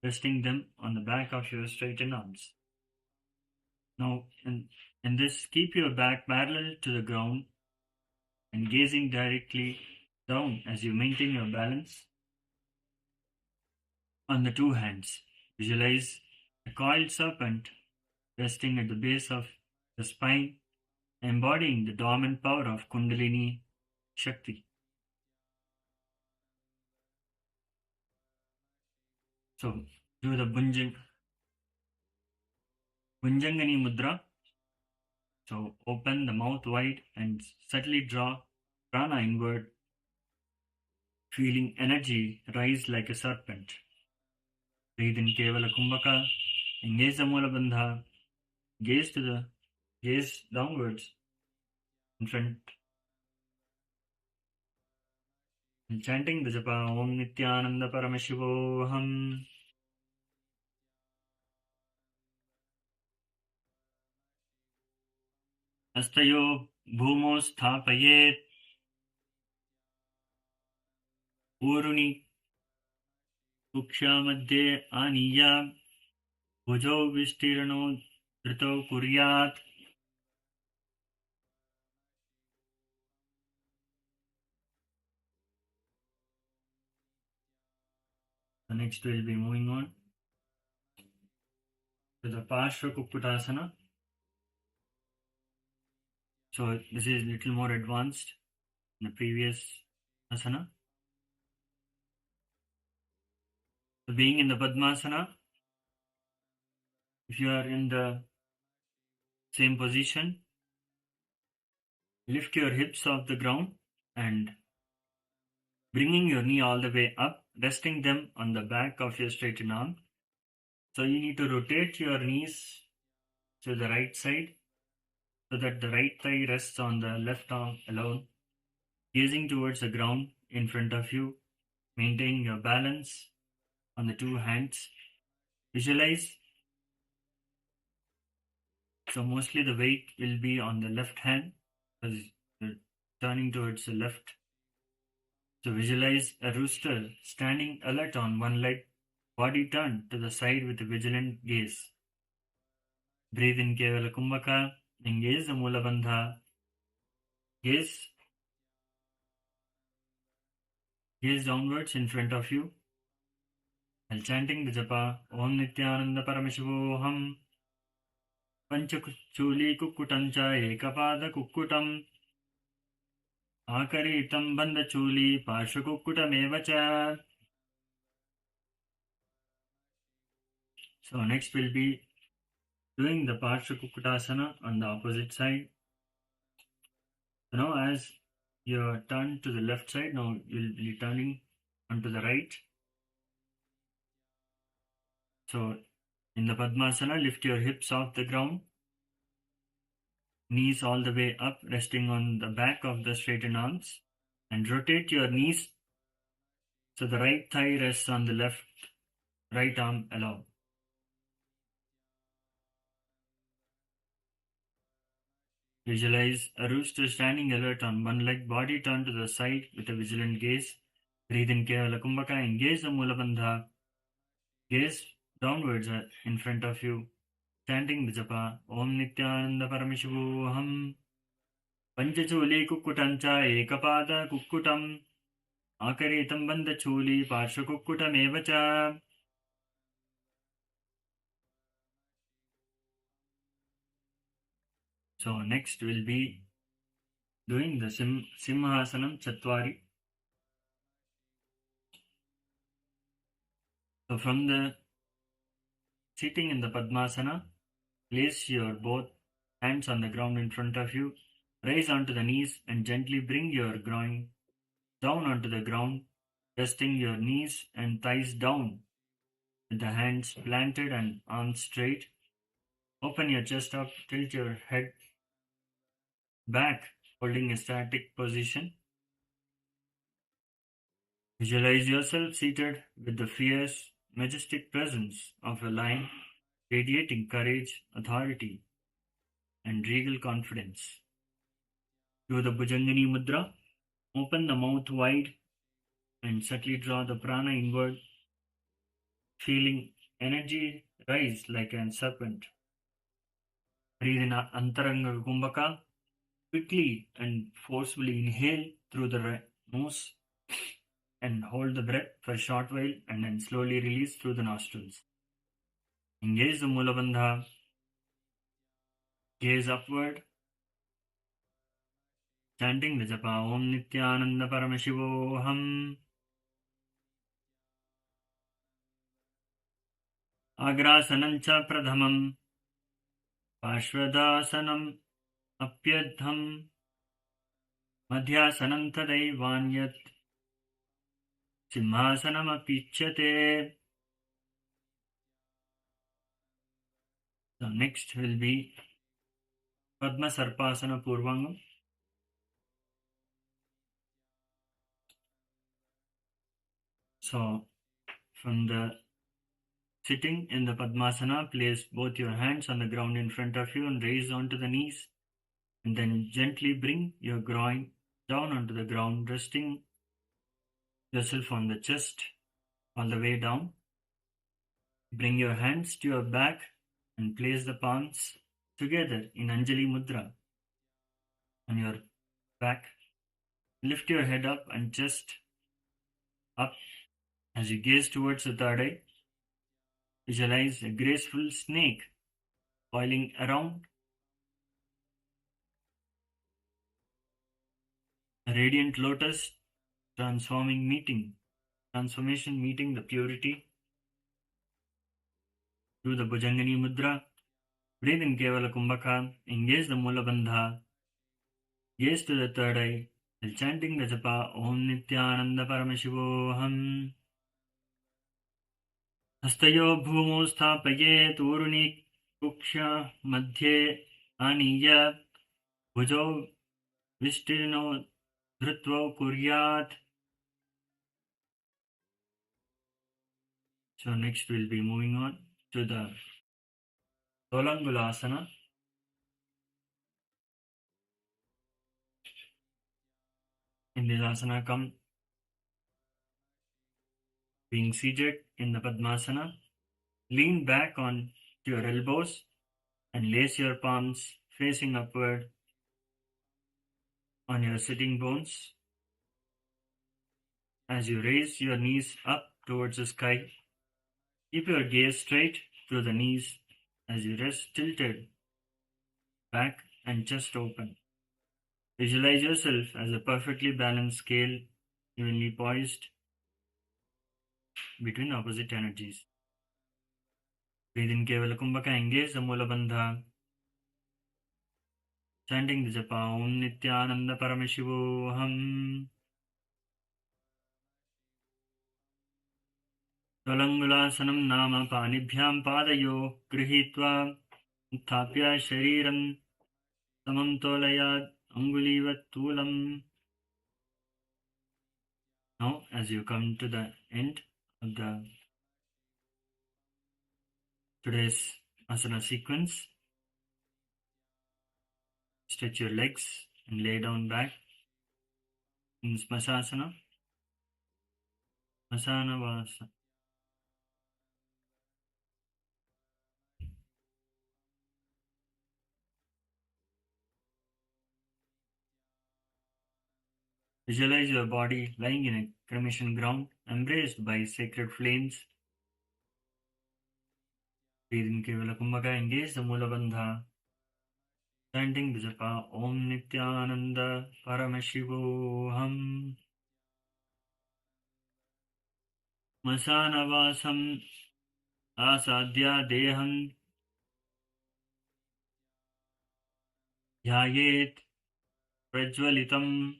resting them on the back of your straightened arms. Now, in this, keep your back parallel to the ground and gazing directly down as you maintain your balance on the two hands. Visualize a coiled serpent resting at the base of the spine, embodying the dormant power of Kundalini Shakti. So, do the Bhujangani Mudra. So, open the mouth wide and subtly draw prana inward, feeling energy rise like a serpent. Breathe in Kevala Kumbhaka, engage the Mula Bandha, gaze downwards in front. And chanting the japa Om Nithyananda Paramashivoham. Astayo bhumo sthapayet uruni kuksha madhye aniya bhujo vistirano drito kuryat. The next we'll be moving on to the Parshva Kukkutasana. So this is a little more advanced than the previous asana. So being in the Padmasana, if you are in the same position, lift your hips off the ground and bringing your knee all the way up, resting them on the back of your straightened arm. So you need to rotate your knees to the right side so that the right thigh rests on the left arm alone, gazing towards the ground in front of you, maintaining your balance on the two hands. Visualize. So mostly the weight will be on the left hand because you're turning towards the left. So visualize a rooster standing alert on one leg, body turned to the side with a vigilant gaze. Breathe in Kevala Kumbhaka, engage the Mula Bandha, gaze downwards in front of you, while chanting the japa Om Nithyananda Paramashivoham. Panchachuli kukkutancha ekapada kukkutam akaritam bandachuli parshakukkutam. So next we'll be doing the Parshakukkutasana on the opposite side. So now as you turn to the left side, now you'll be turning onto the right. So in the Padmasana, lift your hips off the ground, knees all the way up, resting on the back of the straightened arms, and rotate your knees so the right thigh rests on the right arm alone. Visualize a rooster standing alert on one leg, body turned to the side with a vigilant gaze. Breathe in Kevala Kumbhaka, engage the Mula Bandha, gaze downwards in front of you, chanting the japa Om Nithyananda Paramashivoham. Panchachuli kukkutancha ekapada kukkutam akaritam bandachuli parshakukkutam. So next we'll be doing the Simhasanam Chatwari. So from the sitting in the Padmasana, place your both hands on the ground in front of you, rise onto the knees and gently bring your groin down onto the ground, resting your knees and thighs down with the hands planted and arms straight. Open your chest up, tilt your head back, holding a static position. Visualize yourself seated with the fierce, majestic presence of a lion, radiating courage, authority, and regal confidence. Do the Bhujangani Mudra. Open the mouth wide and subtly draw the prana inward, feeling energy rise like a serpent. Breathe in Antaranga Kumbhaka. Quickly and forcefully inhale through the nose and hold the breath for a short while and then slowly release through the nostrils. Engage the Mula Bandha. Gaze upward. Chanting the japa Om Nithyananda Paramashivoham. Agrasanam cha pradhamam. Pashvadasanam apyadham. Madhyasanam tadaivanyat. Simhasanam apichyate. So next will be Padma Sarpasana Purvangam. So from the sitting in the Padmasana, place both your hands on the ground in front of you and raise onto the knees. And then gently bring your groin down onto the ground, resting yourself on the chest all the way down. Bring your hands to your back and place the palms together in Anjali Mudra on your back. Lift your head up and chest up as you gaze towards the third eye. Visualize a graceful snake coiling around. A radiant lotus transformation meeting the purity through the Bhujangani Mudra. Breathe in Kevala Kumbhaka, engage the Mula Bandha, gaze to the third eye, while chanting the japa Om Nithyananda Paramashivoham. Hastayo bhumo sthapayet uruni kuksha madhye aniya bhujo vistirno dhrutva kuryat. So next we'll be moving on to the Solangulasana. In this asana, come being seated in the Padmasana. Lean back on your elbows and lace your palms facing upward on your sitting bones. As you raise your knees up towards the sky, keep your gaze straight through the knees as you rest tilted back and chest open. Visualize yourself as a perfectly balanced scale, evenly poised between opposite energies. Breathe in Kevala Kumbhaka, engage the Mula Bandha, chanting the japa Om Nithyananda Paramashivoham. Solangulasanam nama panibhyam padayo grihitva uthapya shariram samam tolayad angulivat tulam. Now, as you come to the end of the today's asana sequence, stretch your legs and lay down back in Smashasana, Asana Vasa. Visualize your body lying in a cremation ground, embraced by sacred flames. Breathe in Kevala Kumbhaka, engage the Mula Bandha, chanting the japa Om Nithyananda Paramashivoham. Masana Vasam Asadya Deham Yayet Prajvalitam.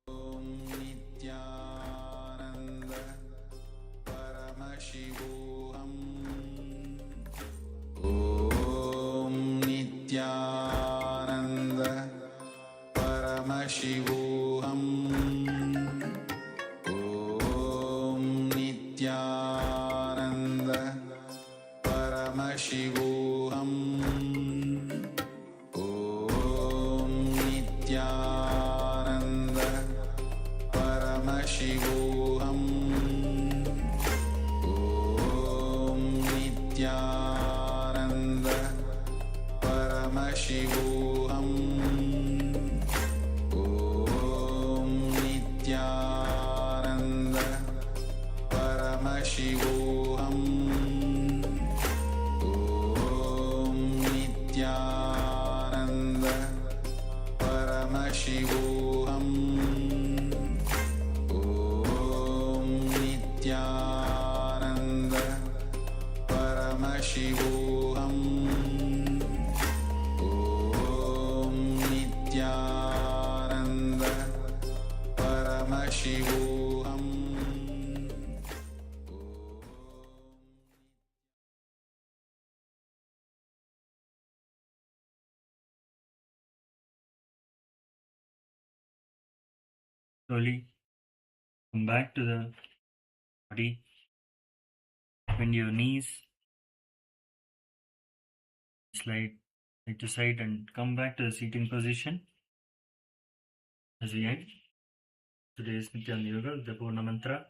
Om Nithyananda Paramashivoham. Om Nithyananda Paramashivoham. Om Nithyananda Paramashivoham. Paramashivoham. Slowly come back to the body. Bend your knees. Slide side to side and come back to the seating position. As we end today's Nithyananda Yoga with the Purna Mantra.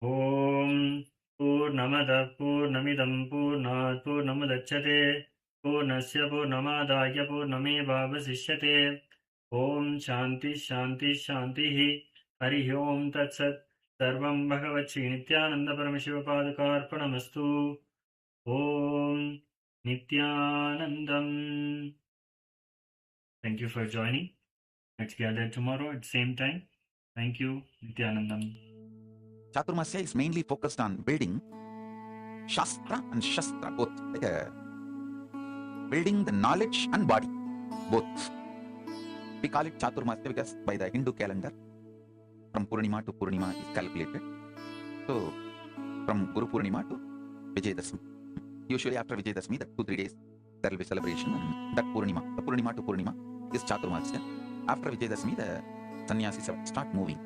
Om Purnamada Purnamidam Purnat Purnamudachyate Purnasya Purnamadaya Purnamevavasishyate. Om Shanti Shanti Shanti Hari Om Tat Sat Sarvam Bhagavati Nithyananda Paramashiva Padukarpanamastu. Om Nithyanandam. Thank you for joining. Let's gather tomorrow at the same time. Thank you, Nithyanandam. Chaturmasya is mainly focused on building Shastra and Shastra, both. Building the knowledge and body, both. We call it Chaturmasya because by the Hindu calendar, from Purnima to Purnima is calculated. So, from Guru Purnima to Vijayadashmi. Usually after Vijayadashmi, that 2-3 days, there will be celebration, and that Purnima, the Purnima to Purnima is Chaturmasya. After Vijayadashmi, the sannyasis start moving.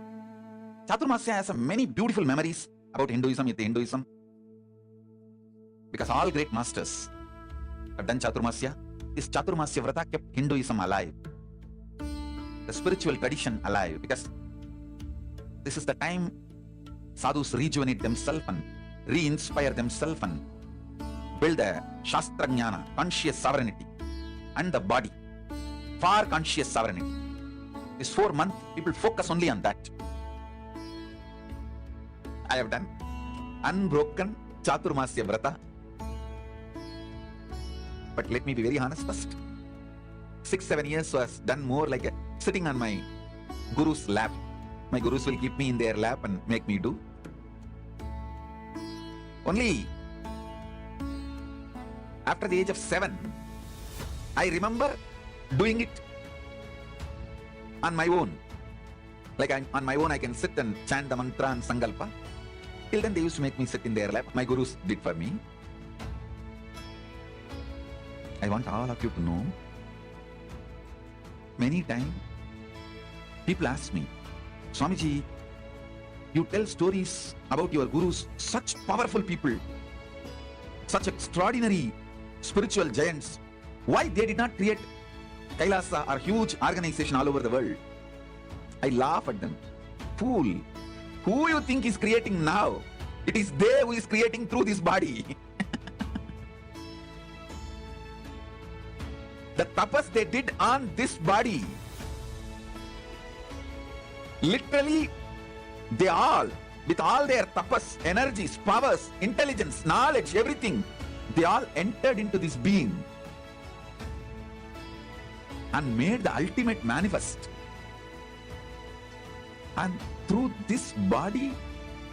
Chaturmasya has many beautiful memories about Hinduism, because all great masters have done Chaturmasya. This Chaturmasya Vrata kept Hinduism alive, the spiritual tradition alive, because this is the time sadhus rejuvenate themselves and re-inspire themselves and build a Shastra Jnana, conscious sovereignty, and the body, far conscious sovereignty. This 4 months, people focus only on that. I have done unbroken Chaturmasya Vrata. But let me be very honest first. 6-7 years was done more like sitting on my guru's lap. My gurus will keep me in their lap and make me do. Only after the age of 7, I remember doing it on my own. Like on my own, I can sit and chant the mantra and sankalpa. Till then, they used to make me sit in their lap. My gurus did for me. I want all of you to know, many times, people ask me, Swamiji, you tell stories about your gurus, such powerful people, such extraordinary spiritual giants. Why they did not create Kailasa or huge organization all over the world? I laugh at them. Fool, who you think is creating now? It is they who is creating through this body. The tapas they did on this body, literally, they all, with all their tapas, energies, powers, intelligence, knowledge, everything, they all entered into this being and made the ultimate manifest. And through this body,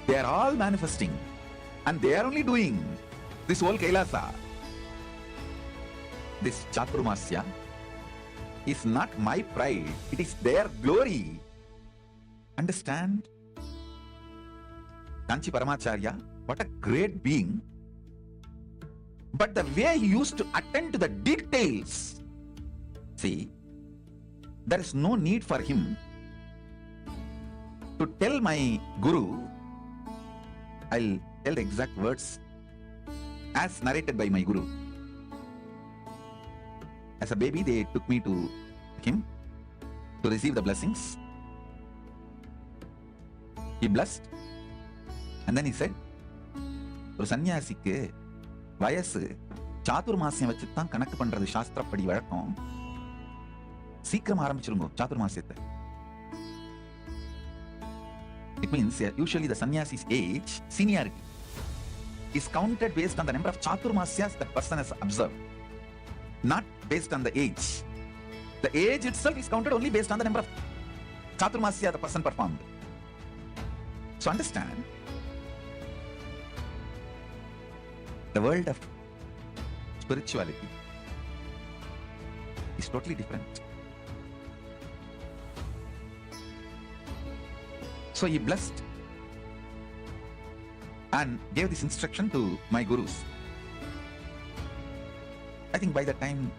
they are all manifesting. And they are only doing this whole Kailasa. This Chaturmasya is not my pride, it is their glory. Understand? Kanchi Paramacharya, what a great being. But the way he used to attend to the details, see, there is no need for him to tell my guru. I'll tell the exact words as narrated by my guru. As a baby, they took me to him to receive the blessings. He blessed, and then he said, ஒரு சன்னியாசிக்கு வயசு சாதுர்மாசியம் வச்சு தான் கணக்கு பண்றது சாஸ்திரப்படி வழக்கம். சீக்கிரம் ஆரம்பிச்சிருங்க சாதுர்மாசியத்தை. It means usually the sannyasi's age, seniority, is counted based on the number of chaturmasyas that person has observed, not based on the age. The age itself is counted only based on the number of chaturmasya the person performed. So understand, the world of spirituality is totally different. So he blessed and gave this instruction to my gurus. I think by the time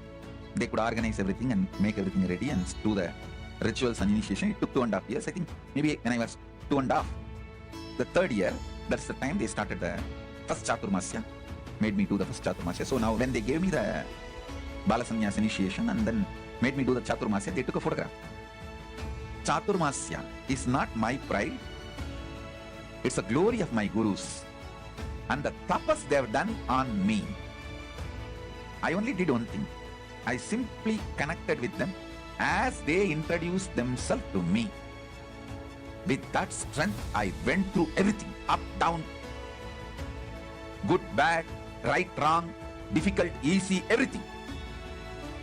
they could organize everything and make everything ready and do the rituals and initiation, it took 2.5 years. I think maybe when I was 2.5, the third year, that's the time they started the first Chaturmasya, made me do the first Chaturmasya. So now when they gave me the Balasanyas initiation and then made me do the Chaturmasya, they took a photograph. Chaturmasya is not my pride. It's a glory of my gurus and the tapas they have done on me. I only did one thing. I simply connected with them as they introduced themselves to me. With that strength, I went through everything, up, down, good, bad, right, wrong, difficult, easy, everything.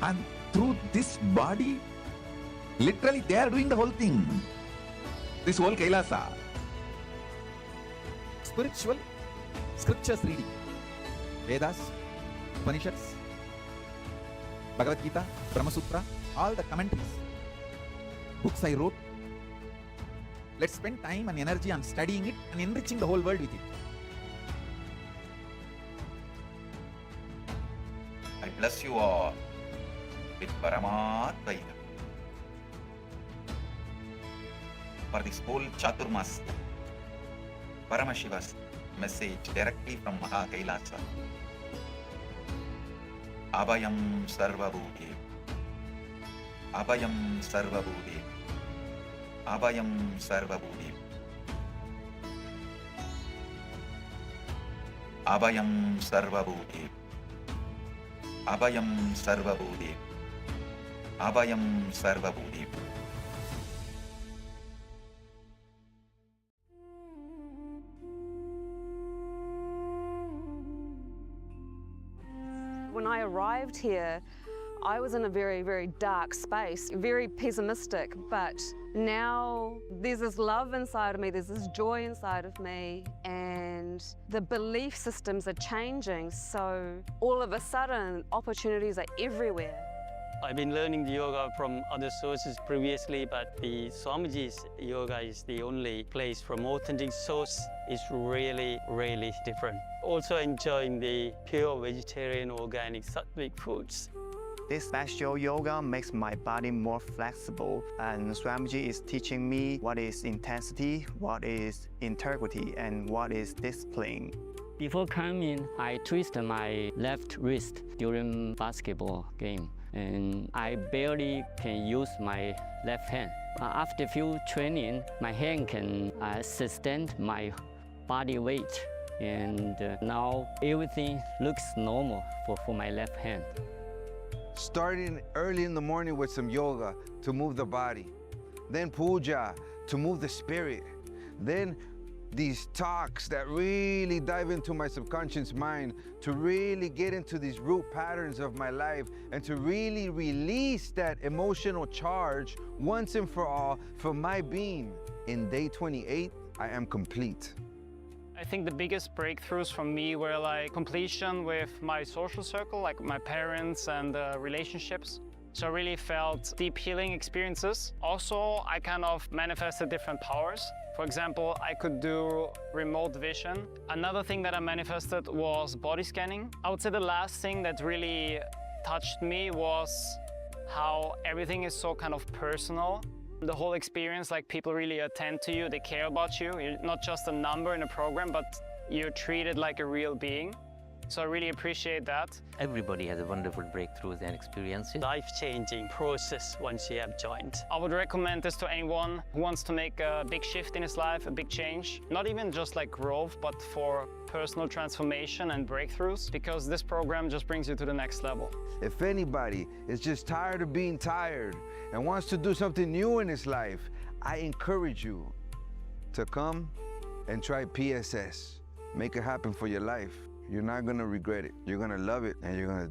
And through this body, literally they are doing the whole thing. This whole Kailasa. Spiritual scriptures reading. Vedas, Upanishads, Bhagavad Gita, Brahma Sutra, all the commentaries, books I wrote. Let's spend time and energy on studying it and enriching the whole world with it. I bless you all with Paramashiva for this whole Chaturmasya. Paramashiva's message directly from Mahakailasa. Abhayam Sarvabhuti. Abhayam Sarvabhuti. Abhayam Sarvabhuti. Abhayam Sarvabhuti. Abhayam Sarvabhuti. Abhayam Sarvabhuti. When I arrived here, I was in a very, very dark space, very pessimistic, but now there's this love inside of me, there's this joy inside of me, and the belief systems are changing, so all of a sudden opportunities are everywhere. I've been learning the yoga from other sources previously, but the Swamiji's yoga is the only place from authentic source. Is really, really different. Also enjoying the pure vegetarian, organic, sattvic foods. This special yoga makes my body more flexible, and Swamiji is teaching me what is intensity, what is integrity, and what is discipline. Before coming, I twisted my left wrist during basketball game, and I barely can use my left hand. After few training, my hand can sustain my body weight, and now everything looks normal for my left hand. Starting early in the morning with some yoga to move the body, then puja to move the spirit, then these talks that really dive into my subconscious mind to really get into these root patterns of my life and to really release that emotional charge once and for all for my being. In day 28, I am complete. I think the biggest breakthroughs for me were like completion with my social circle, like my parents and relationships. So I really felt deep healing experiences. Also, I kind of manifested different powers. For example, I could do remote vision. Another thing that I manifested was body scanning. I would say the last thing that really touched me was how everything is so kind of personal. The whole experience, like people really attend to you, they care about you. You're not just a number in a program, but you're treated like a real being. So I really appreciate that. Everybody has a wonderful breakthroughs and experiences. Life-changing process once you have joined. I would recommend this to anyone who wants to make a big shift in his life, a big change. Not even just like growth, but for personal transformation and breakthroughs, because this program just brings you to the next level. If anybody is just tired of being tired and wants to do something new in his life, I encourage you to come and try PSS. Make it happen for your life. You're not gonna regret it. You're gonna love it and you're gonna do it.